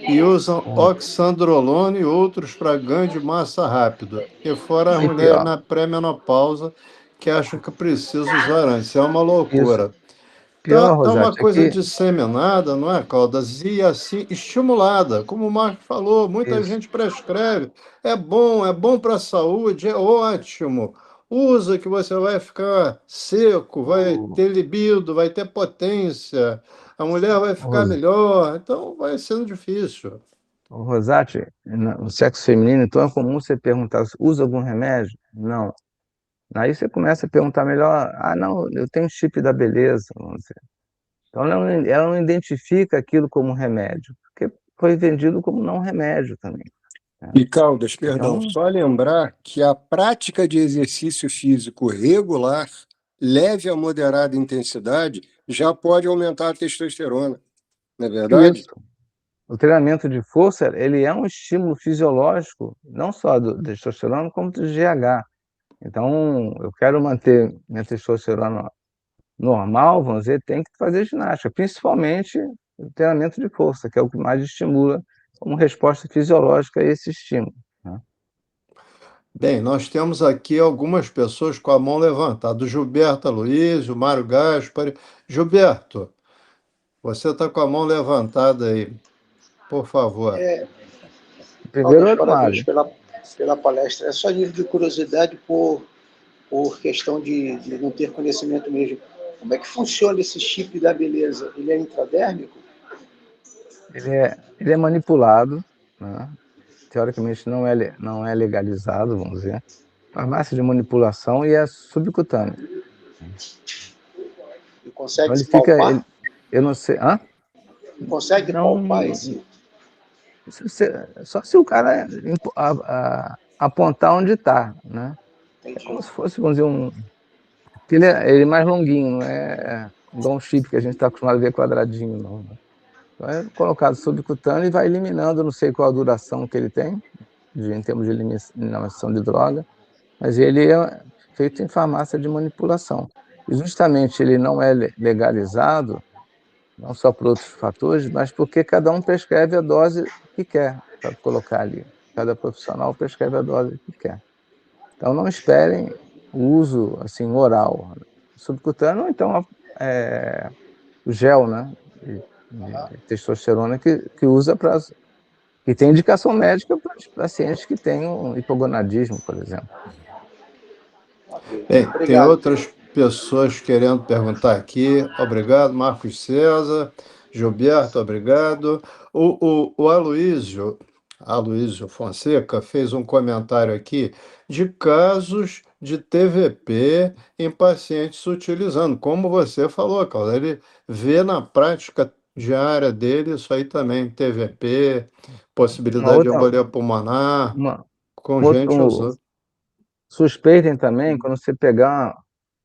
e usam oxandrolona e outros para ganho de massa rápido. E fora as E mulheres pior, na pré-menopausa que acham que precisam usar antes. É uma isso. loucura. Pior, Tá uma Rosati, coisa aqui, disseminada, não é, Caldas? E assim, estimulada. Como o Marco falou, muita isso. gente prescreve. É bom para a saúde, é ótimo. Usa que você vai ficar seco, vai O, ter libido, vai ter potência, a mulher vai o, ficar Ros- melhor. Então vai sendo difícil. o Rosati, no sexo feminino, então é comum você perguntar, usa algum remédio? Não. Aí você começa a perguntar melhor, não, eu tenho chip da beleza, vamos dizer. Então ela não identifica aquilo como remédio, porque foi vendido como não remédio também, né? E Caldas, perdão, Então, só lembrar que a prática de exercício físico regular, leve a moderada intensidade, já pode aumentar a testosterona, não é verdade? isso. O treinamento de força, ele é um estímulo fisiológico, não só do testosterona, como do GH. Então, eu quero manter minha testosterona normal, vamos dizer, tem que fazer ginástica, principalmente o treinamento de força, que é o que mais estimula como resposta fisiológica a esse estímulo, né? Bem, nós temos aqui algumas pessoas com a mão levantada. O Gilberto Aloysio, o Mário Gaspari. Gilberto, você está com a mão levantada aí, por favor. Primeiro Aldas, era o parabéns Mário. pela palestra. É só nível de curiosidade por questão de não ter conhecimento mesmo. Como é que funciona esse chip da beleza? Ele é intradérmico? Ele é manipulado, né? Teoricamente não é legalizado, vamos dizer, farmácia de manipulação e é subcutâneo. E Então consegue ele se fica, palpar? eu não sei, E consegue palpar não, esse? só se o cara apontar onde está, né? É Entendi. como se fosse, vamos dizer, ele é mais longuinho, não é igual um chip que a gente está acostumado a ver quadradinho, não, né? Então é colocado subcutâneo e vai eliminando, não sei qual a duração que ele tem, em termos de eliminação de droga, mas ele é feito em farmácia de manipulação. E justamente ele não é legalizado, não só por outros fatores, mas porque cada um prescreve a dose que quer para colocar ali. Cada profissional prescreve a dose que quer. Então não esperem o uso assim oral, subcutâneo, ou então o gel, né, de testosterona que usa que tem indicação médica para os pacientes que têm um hipogonadismo, por exemplo. Ok. Bem, tem Obrigado. outras pessoas querendo perguntar aqui. Obrigado, Marcos César. Gilberto, obrigado. O Aloysio Fonseca, fez um comentário aqui de casos de TVP em pacientes utilizando. Como você falou, Carlos, ele vê na prática diária dele isso aí também, TVP, Uma possibilidade de outra, embolia pulmonar, uma, com um gente outro usando. suspeitem também quando você pegar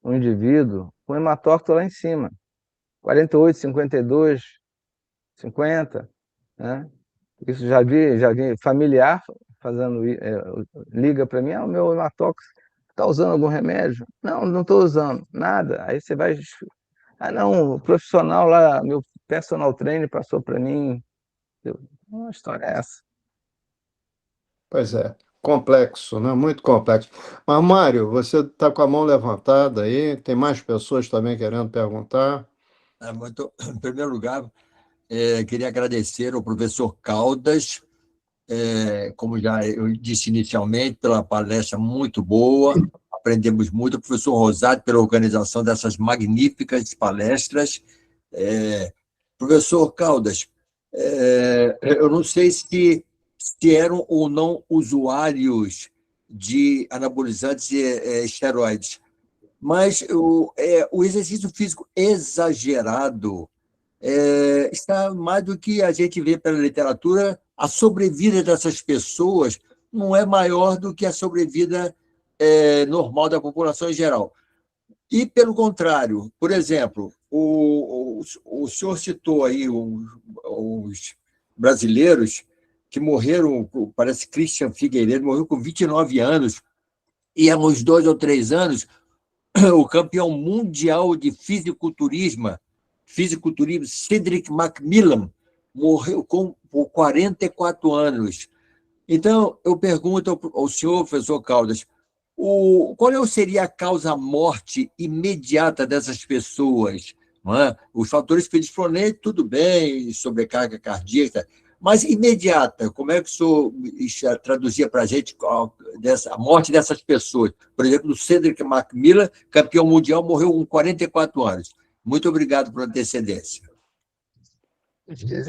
um indivíduo com hematócrito lá em cima, 48, 52, 50, né? Isso já vi familiar fazendo, liga para mim, o meu hematócrito está usando algum remédio? Não, não estou usando nada. Aí você vai, não, o profissional lá, meu personal trainer passou para mim. Uma história é essa? Pois é, complexo, né? Muito complexo. Mas, Mário, você está com a mão levantada aí, tem mais pessoas também querendo perguntar. Em primeiro lugar, queria agradecer ao professor Caldas, como já eu disse inicialmente, pela palestra muito boa, aprendemos muito, o professor Rosado pela organização dessas magníficas palestras. Professor Caldas, eu não sei se eram ou não usuários de anabolizantes e esteroides, mas o exercício físico exagerado está mais do que a gente vê pela literatura a sobrevida dessas pessoas não é maior do que a sobrevida normal da população em geral. E, pelo contrário, por exemplo, o senhor citou aí os brasileiros que morreram, parece Christian Figueiredo, morreu com 29 anos, e há uns 2 ou 3 anos, o campeão mundial de fisiculturismo, Cedric McMillan, morreu com 44 anos. Então, eu pergunto ao senhor, professor Caldas, qual seria a causa-morte imediata dessas pessoas? Não é? Os fatores predisponentes, tudo bem, sobrecarga cardíaca, mas imediata, como é que o senhor traduzia para a gente a morte dessas pessoas? Por exemplo, o Cedric McMillan, campeão mundial, morreu com 44 anos. Muito obrigado por antecedência.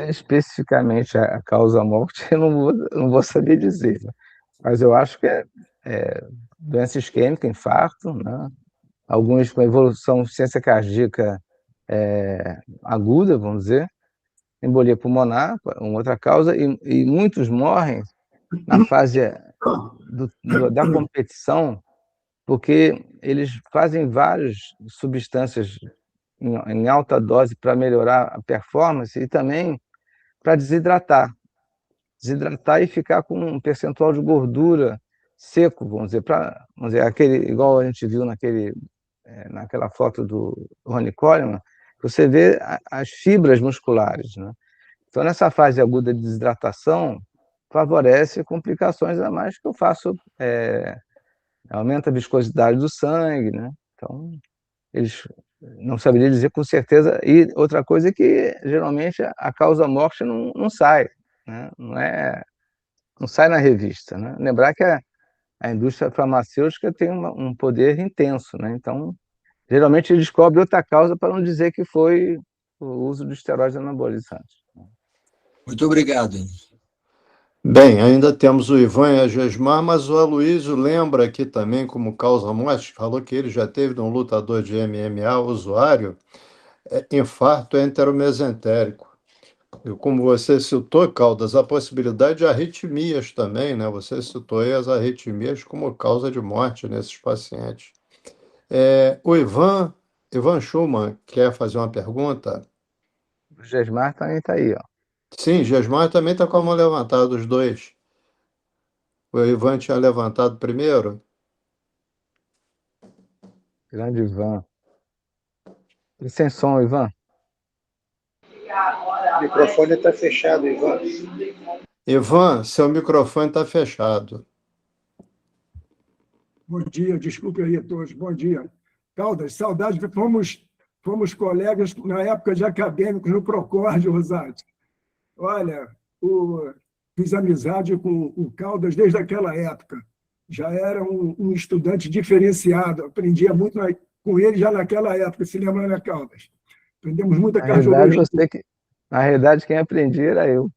Especificamente a causa-morte, eu não vou saber dizer, né? Mas eu acho que é doença isquêmica, infarto, né? Alguns com evolução de insuficiência cardíaca aguda, vamos dizer, embolia pulmonar, uma outra causa, e muitos morrem na fase da competição, porque eles fazem várias substâncias em alta dose para melhorar a performance e também para desidratar e ficar com um percentual de gordura seco, vamos dizer, aquele, igual a gente viu naquela foto do Ronnie Coleman, você vê as fibras musculares, né? Então, nessa fase aguda de desidratação, favorece complicações a mais que eu faço, aumenta a viscosidade do sangue, né? Então, eles não saberiam dizer com certeza. E outra coisa é que, geralmente, a causa-morte não sai, né? Não sai na revista, né? Lembrar que a indústria farmacêutica tem um poder intenso, né? Então, geralmente, eles descobrem outra causa para não dizer que foi o uso de esteroides anabolizantes. Muito obrigado. Bem, ainda temos o Ivan e a Gesmar, mas o Aloysio lembra aqui também como causa-morte, falou que ele já teve um lutador de MMA, usuário, infarto enteromesentérico. E como você citou, Caldas, a possibilidade de arritmias também, né? Você citou aí as arritmias como causa de morte nesses pacientes. O Ivan Schumann quer fazer uma pergunta? O Gesmar também está aí, ó. Sim, Gesmar também está com a mão levantada, os dois. O Ivan tinha levantado primeiro? Grande Ivan. E sem som, Ivan? O microfone está fechado, Ivan. Ivan, seu microfone está fechado. Bom dia, desculpe aí a todos. Bom dia. Caldas, saudade, fomos colegas na época de acadêmicos no Procórdia, Rosati. Olha, fiz amizade com o Caldas desde aquela época. Já era um estudante diferenciado, aprendia muito com ele já naquela época, se lembra, né, Caldas? Aprendemos muita cardiologia. Na realidade, quem aprendia era eu.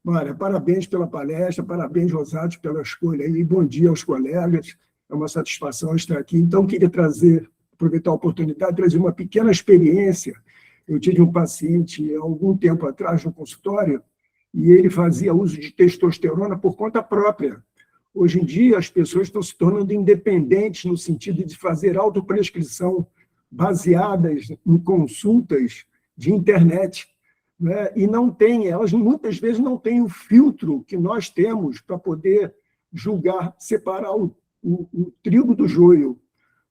Olha, parabéns pela palestra, parabéns, Rosati, pela escolha aí. Bom dia aos colegas, é uma satisfação estar aqui. Então, queria aproveitar a oportunidade, trazer uma pequena experiência. Eu tive um paciente há algum tempo atrás no consultório e ele fazia uso de testosterona por conta própria. Hoje em dia, as pessoas estão se tornando independentes no sentido de fazer autoprescrição baseadas em consultas de internet, né? E elas muitas vezes não têm o filtro que nós temos para poder julgar, separar o trigo do joio.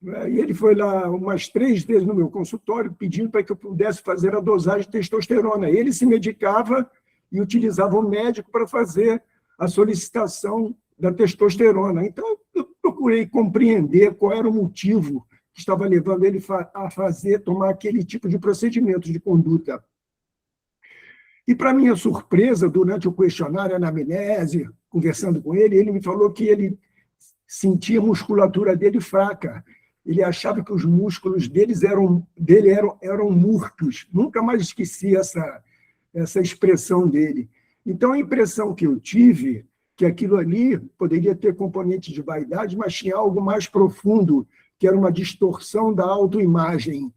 E ele foi lá umas 3 vezes no meu consultório pedindo para que eu pudesse fazer a dosagem de testosterona. Ele se medicava e utilizava o médico para fazer a solicitação da testosterona. Então, eu procurei compreender qual era o motivo que estava levando ele a tomar aquele tipo de procedimento de conduta. E, para minha surpresa, durante o questionário, a anamnese, conversando com ele me falou que ele sentia a musculatura dele fraca. Ele achava que os músculos dele eram murtos. Nunca mais esqueci essa expressão dele. Então, a impressão que eu tive que aquilo ali poderia ter componente de vaidade, mas tinha algo mais profundo, que era uma distorção da autoimagem.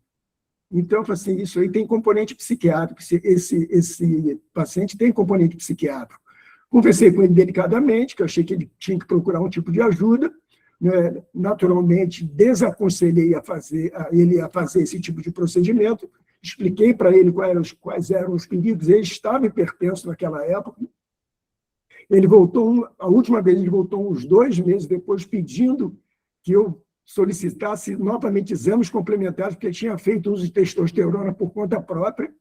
Então, eu falei assim, isso aí tem componente psiquiátrico, esse paciente tem componente psiquiátrico. Conversei com ele delicadamente, que eu achei que ele tinha que procurar um tipo de ajuda, né? Naturalmente, desaconselhei ele a fazer esse tipo de procedimento, expliquei para ele quais eram os perigos, ele estava hipertenso naquela época. Ele voltou, a última vez ele voltou uns 2 meses depois, pedindo que eu solicitasse novamente exames complementares, porque ele tinha feito uso de testosterona por conta própria.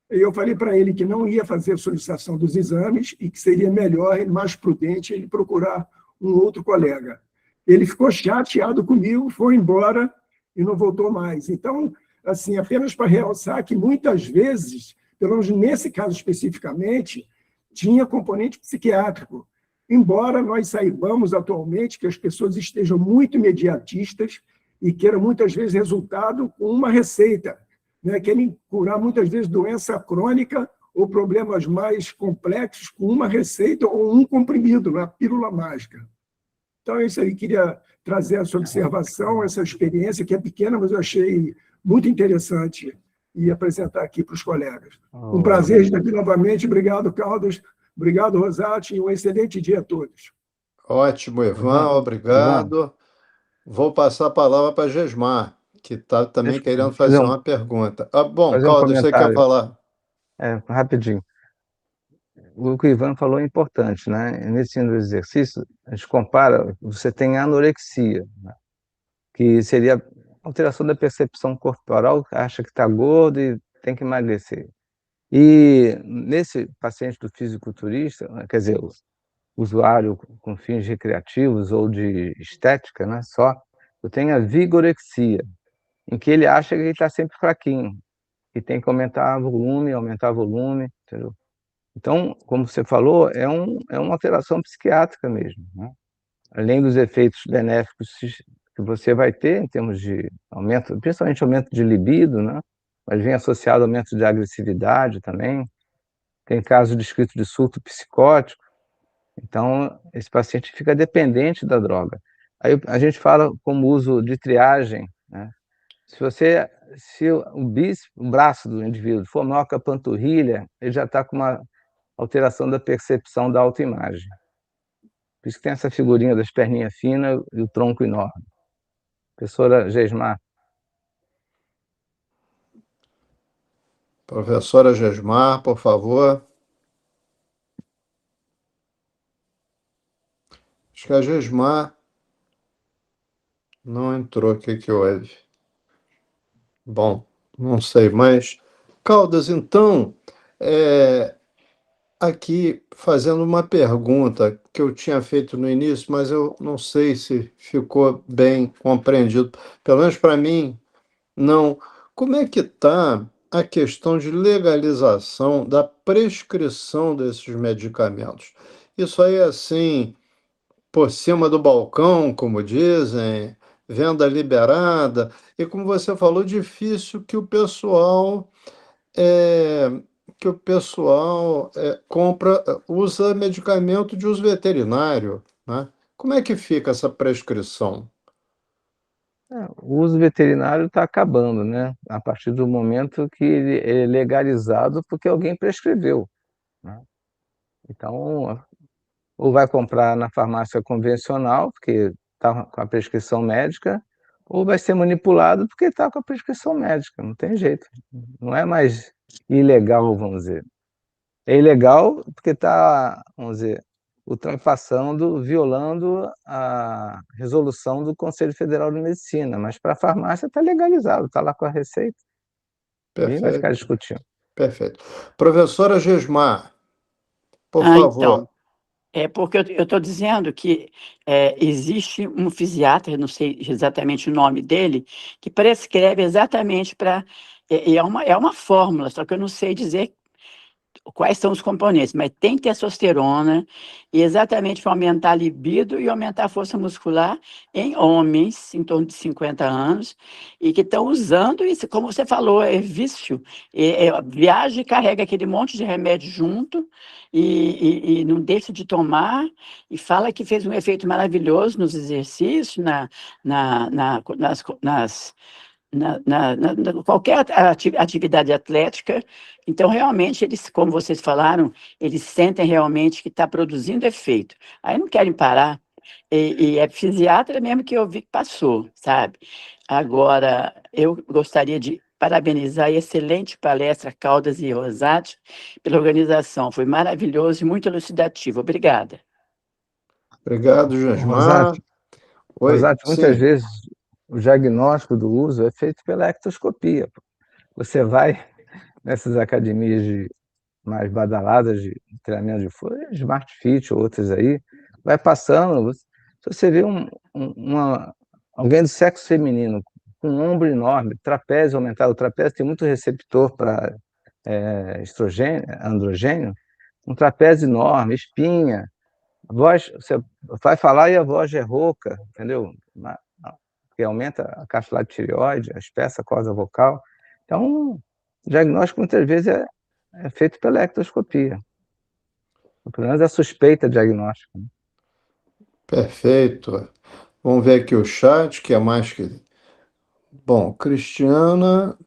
E eu falei para ele que não ia fazer a solicitação dos exames e que seria melhor e mais prudente ele procurar um outro colega. Ele ficou chateado comigo, foi embora e não voltou mais. Então, assim, apenas para realçar que muitas vezes, pelo menos nesse caso especificamente, tinha componente psiquiátrico. Embora nós saibamos atualmente que as pessoas estejam muito imediatistas e queiram muitas vezes resultado com uma receita, né? Querem curar muitas vezes doença crônica ou problemas mais complexos com uma receita ou um comprimido, uma pílula mágica. Então, é isso aí, queria trazer essa observação, essa experiência, que é pequena, mas eu achei muito interessante e apresentar aqui para os colegas. Um prazer estar aqui novamente. Obrigado, Caldas. Obrigado, Rosati, e um excelente dia a todos. Ótimo, Ivan, obrigado. Vou passar a palavra para Gesmar, que está também querendo fazer uma pergunta. Bom, Caldas, você quer falar? Rapidinho. O que o Ivan falou é importante, né? Nesse exercício, a gente compara, você tem anorexia, né? Que seria alteração da percepção corporal, acha que está gordo e tem que emagrecer. E nesse paciente do fisiculturista, quer dizer, o usuário com fins recreativos ou de estética, né, só, eu tenho a vigorexia, em que ele acha que ele está sempre fraquinho, e tem que aumentar volume, entendeu? Então, como você falou, é uma alteração psiquiátrica mesmo, né? Além dos efeitos benéficos que você vai ter em termos de aumento, principalmente aumento de libido, né? Mas vem associado ao aumento de agressividade também. Tem casos descritos de surto psicótico. Então, esse paciente fica dependente da droga. Aí a gente fala como uso de triagem, né? Se o braço do indivíduo for maior que a panturrilha, ele já está com uma alteração da percepção da autoimagem. Por isso que tem essa figurinha das perninhas finas e o tronco enorme. Professora Gesmar. Professora Gesmar, por favor. Acho que a Gesmar não entrou. O que houve? Bom, não sei, mas... Caldas, então, aqui fazendo uma pergunta que eu tinha feito no início, mas eu não sei se ficou bem compreendido. Pelo menos para mim, não. Como é que está a questão de legalização da prescrição desses medicamentos? Isso aí é assim, por cima do balcão, como dizem, venda liberada, e como você falou, difícil que o pessoal é, compra, usa medicamento de uso veterinário, né? Como é que fica essa prescrição? O uso veterinário está acabando, né? A partir do momento que ele é legalizado porque alguém prescreveu, né? Então, ou vai comprar na farmácia convencional, porque está com a prescrição médica, ou vai ser manipulado porque está com a prescrição médica, não tem jeito. Não é mais ilegal, vamos dizer. É ilegal porque está, vamos dizer, ultrapassando, violando a resolução do Conselho Federal de Medicina, mas para a farmácia está legalizado, está lá com a receita. Ninguém vai ficar discutindo. Perfeito. Professora Gesmar, por favor. Então, porque eu estou dizendo que existe um fisiatra, não sei exatamente o nome dele, que prescreve exatamente para... é uma fórmula, só que eu não sei dizer quais são os componentes, mas tem testosterona, e exatamente para aumentar a libido e aumentar a força muscular em homens em torno de 50 anos, e que estão usando isso, como você falou, é vício. Viaja e carrega aquele monte de remédio junto, e não deixa de tomar, e fala que fez um efeito maravilhoso nos exercícios, qualquer atividade atlética. Então, realmente, eles, como vocês falaram, eles sentem realmente que está produzindo efeito. Aí não querem parar. E é fisiatra mesmo que eu vi que passou, sabe? Agora, eu gostaria de parabenizar a excelente palestra Caldas e Rosati pela organização. Foi maravilhoso e muito elucidativo. Obrigada. Obrigado, Jasmar. Rosati, Oi, Rosati, muitas sim. vezes o diagnóstico do uso é feito pela ectoscopia. Você vai nessas academias mais badaladas de treinamento de força, Smart Fit, outras aí, vai passando, se você vê alguém do sexo feminino com um ombro enorme, trapézio aumentado, o trapézio tem muito receptor para estrogênio, androgênio, um trapézio enorme, espinha, a voz, você vai falar e a voz é rouca, entendeu? Porque aumenta a cápsula de tireoide, a espessa corda vocal. Então, o diagnóstico muitas vezes é feito pela ectoscopia. Pelo menos é suspeita diagnóstica. Perfeito. Vamos ver aqui o chat, que é mais que. Bom, Cristiana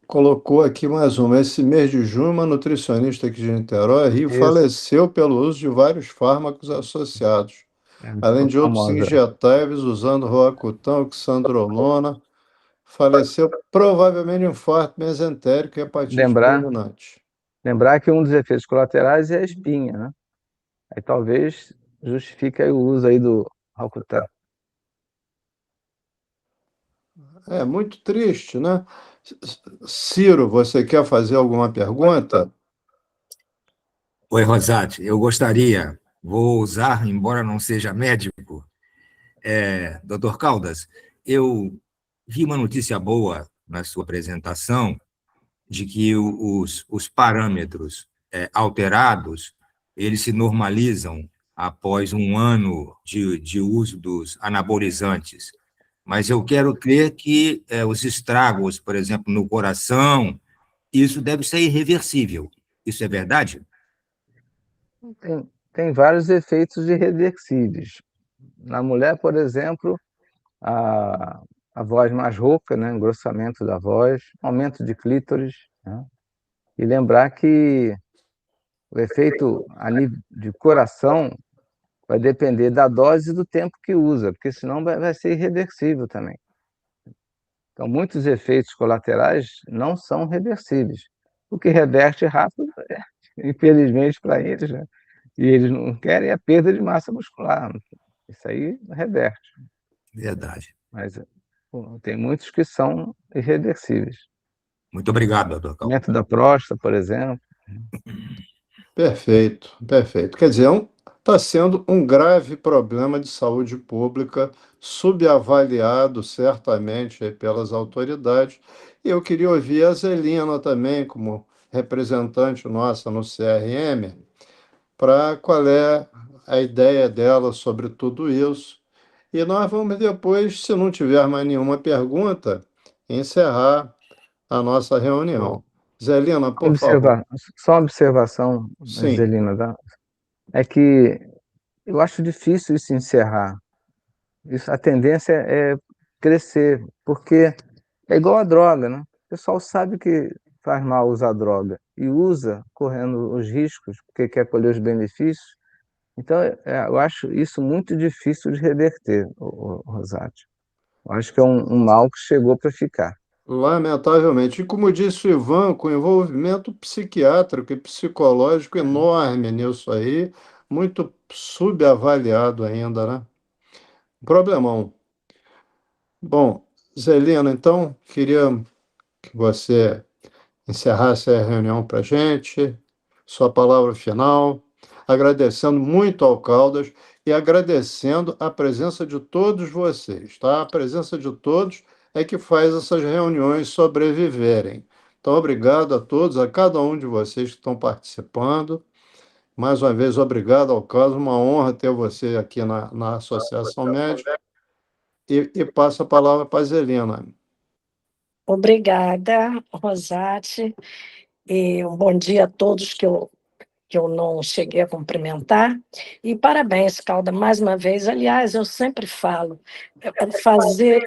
colocou aqui mais uma. Esse mês de junho, uma nutricionista aqui de Niterói, Rio, Isso, faleceu pelo uso de vários fármacos associados, além de outros famosa. injetáveis, usando Roacutan, oxandrolona. Faleceu provavelmente de infarto mesentérico e hepatite Lembrar, fulminante. lembrar que um dos efeitos colaterais é a espinha, né? Aí talvez justifique aí o uso aí do Roacutan. É muito triste, né? Ciro, você quer fazer alguma pergunta? Oi, Rosati, eu gostaria, vou usar, embora não seja médico, Dr. Caldas, eu vi uma notícia boa na sua apresentação de que os parâmetros alterados, eles se normalizam após um ano de uso dos anabolizantes. Mas eu quero crer que os estragos, por exemplo, no coração, isso deve ser irreversível. Isso é verdade? Tem vários efeitos irreversíveis. Na mulher, por exemplo, a, a voz mais rouca, né? Engrossamento da voz, aumento de clítoris, né? E lembrar que o efeito a nível de coração vai depender da dose e do tempo que usa, porque senão vai ser irreversível também. Então, muitos efeitos colaterais não são reversíveis. O que reverte rápido, infelizmente para eles, né? E eles não querem a perda de massa muscular. Isso aí reverte. Verdade. Mas tem muitos que são irreversíveis. Muito obrigado, Dr. Caldas. Aumento da próstata, por exemplo. Perfeito, perfeito. Quer dizer, está sendo um grave problema de saúde pública, subavaliado certamente aí pelas autoridades. E eu queria ouvir a Zelina também, como representante nossa no CRM, para qual é a ideia dela sobre tudo isso. E nós vamos depois, se não tiver mais nenhuma pergunta, encerrar a nossa reunião. Zelina, por favor. Só uma observação, Sim. Zelina, tá? É que eu acho difícil isso encerrar. A tendência é crescer, porque é igual a droga, né? O pessoal sabe que faz mal usar droga e usa correndo os riscos, porque quer colher os benefícios. Então, eu acho isso muito difícil de reverter, Rosati. Eu acho que é um mal que chegou para ficar. Lamentavelmente. E como disse o Ivan, com envolvimento psiquiátrico e psicológico enorme nisso aí, muito subavaliado ainda, né? Problemão. Bom, Zelina, então, queria que você encerrasse a reunião para a gente, sua palavra final, agradecendo muito ao Caldas e agradecendo a presença de todos vocês, tá? A presença de todos é que faz essas reuniões sobreviverem. Então, obrigado a todos, a cada um de vocês que estão participando. Mais uma vez, obrigado ao Caldas, uma honra ter você aqui na Associação Médica. E passo a palavra para a Zelina. Obrigada, Rosati, e um bom dia a todos que que eu não cheguei a cumprimentar. E parabéns, Calda, mais uma vez. Aliás, eu sempre falo,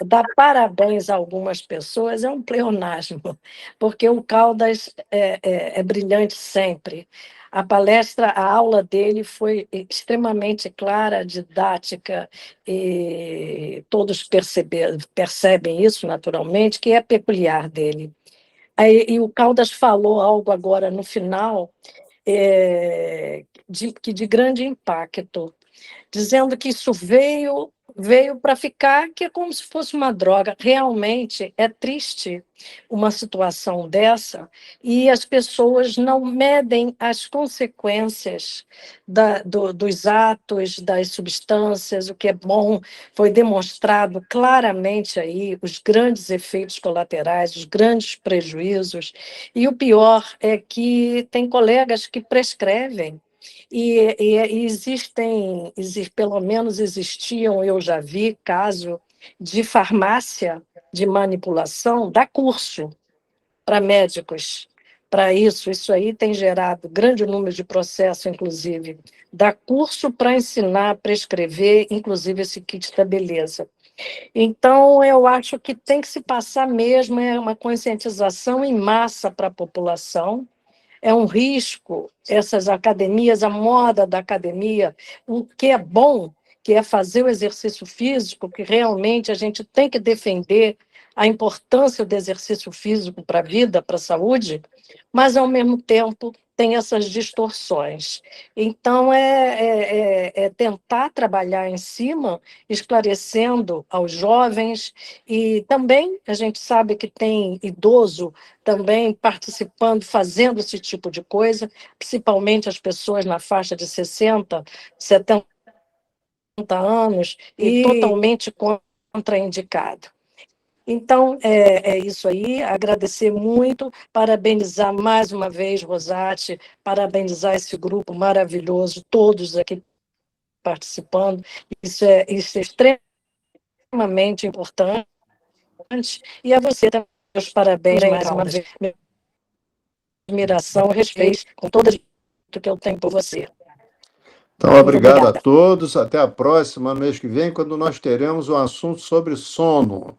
dar parabéns a algumas pessoas é um pleonasmo, porque o Caldas é brilhante sempre. A palestra, a aula dele foi extremamente clara, didática, e todos percebem isso naturalmente, que é peculiar dele. E o Caldas falou algo agora no final, de grande impacto, dizendo que isso veio para ficar, que é como se fosse uma droga. Realmente é triste uma situação dessa, e as pessoas não medem as consequências dos atos, das substâncias, o que é bom. Foi demonstrado claramente aí os grandes efeitos colaterais, os grandes prejuízos, e o pior é que tem colegas que prescrevem. Pelo menos existiam, eu já vi caso de farmácia de manipulação, dá curso para médicos para isso. Isso aí tem gerado grande número de processos, inclusive. Dá curso para ensinar a prescrever, inclusive esse kit da beleza. Então, eu acho que tem que se passar mesmo uma conscientização em massa para a população. É um risco, essas academias, a moda da academia, o que é bom, que é fazer o exercício físico, que realmente a gente tem que defender a importância do exercício físico para a vida, para a saúde, mas, ao mesmo tempo, tem essas distorções. Então, é tentar trabalhar em cima, esclarecendo aos jovens, e também a gente sabe que tem idoso também participando, fazendo esse tipo de coisa, principalmente as pessoas na faixa de 60, 70 anos, e totalmente contraindicado. Então, é isso aí, agradecer muito, parabenizar mais uma vez, Rosati, parabenizar esse grupo maravilhoso, todos aqui participando, isso é extremamente importante, e a você também, meus parabéns mais uma vez, minha admiração, respeito, com todo o que eu tenho por você. Então, Muito obrigado a obrigada. todos. Até a próxima, mês que vem, quando nós teremos um assunto sobre sono.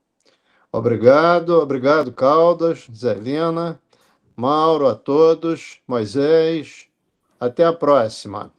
Obrigado, Caldas, Zelina, Mauro, a todos, Moisés. Até a próxima.